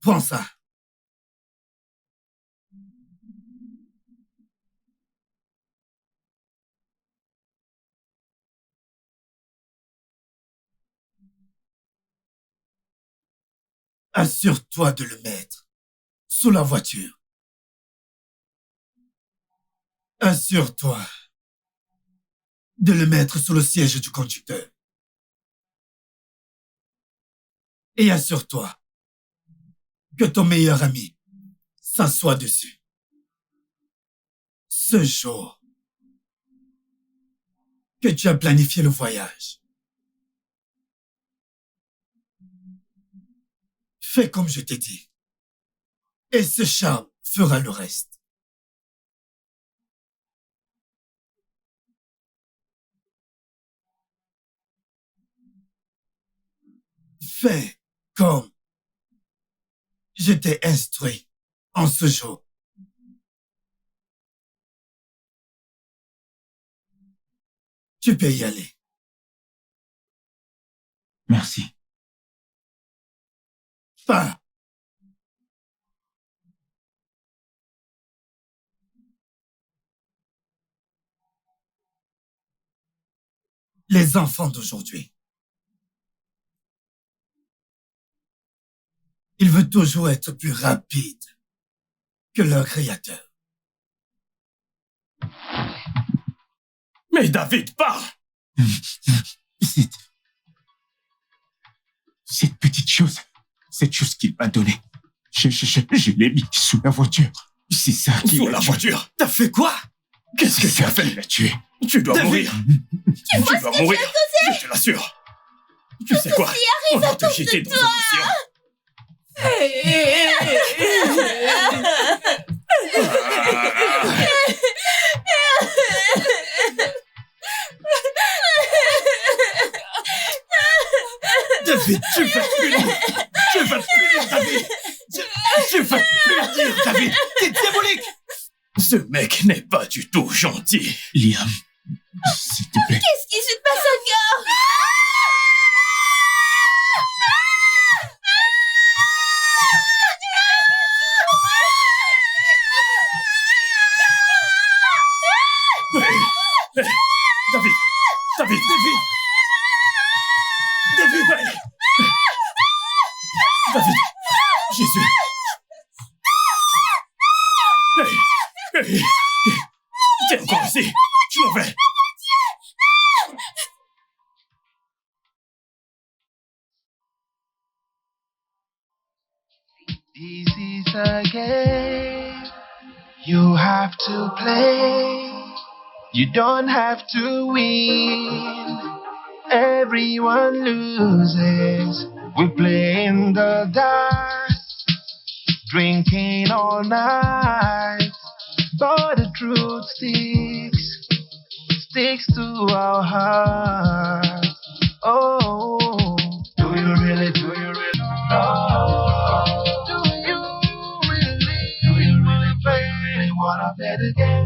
Prends ça. Assure-toi de le mettre sous la voiture. Assure-toi de le mettre sous le siège du conducteur. Et assure-toi que ton meilleur ami s'assoit dessus. Ce jour que tu as planifié le voyage. Fais comme je t'ai dit. Et ce charme fera le reste. Fais comme je t'ai instruit en ce jour. Tu peux y aller. Merci. Pas. Les enfants d'aujourd'hui. Ils veulent toujours être plus rapides que leur créateur. Mais David, parle! Cette petite chose, cette chose qu'il m'a donnée, je l'ai mis sous la voiture. C'est ça qui Sous la voiture? T'as fait quoi? Qu'est-ce que tu as fait? Il l'a tué. Tu dois David, mourir. Tu vois ce dois que mourir. tu as causé? Je te l'assure. Tu sais quoi? Ceci On arrive va à te cause jeter de dans toi. David, tu vas te punir. Tu vas te punir, David. Tu vas te punir, David. T'es diabolique. Ce mec n'est pas du tout gentil. Liam, s'il te plaît. Qu'est-ce qui se passe encore? Hey, David, David, David, David, Jésus. Hey, t'es encore ici. Je m'en vais. This is a game you have to play. You don't have to win. Everyone loses. We play in the dark. drinking all night, but the truth sticks to our heart. Oh, do you really know? Do you really wanna play the game?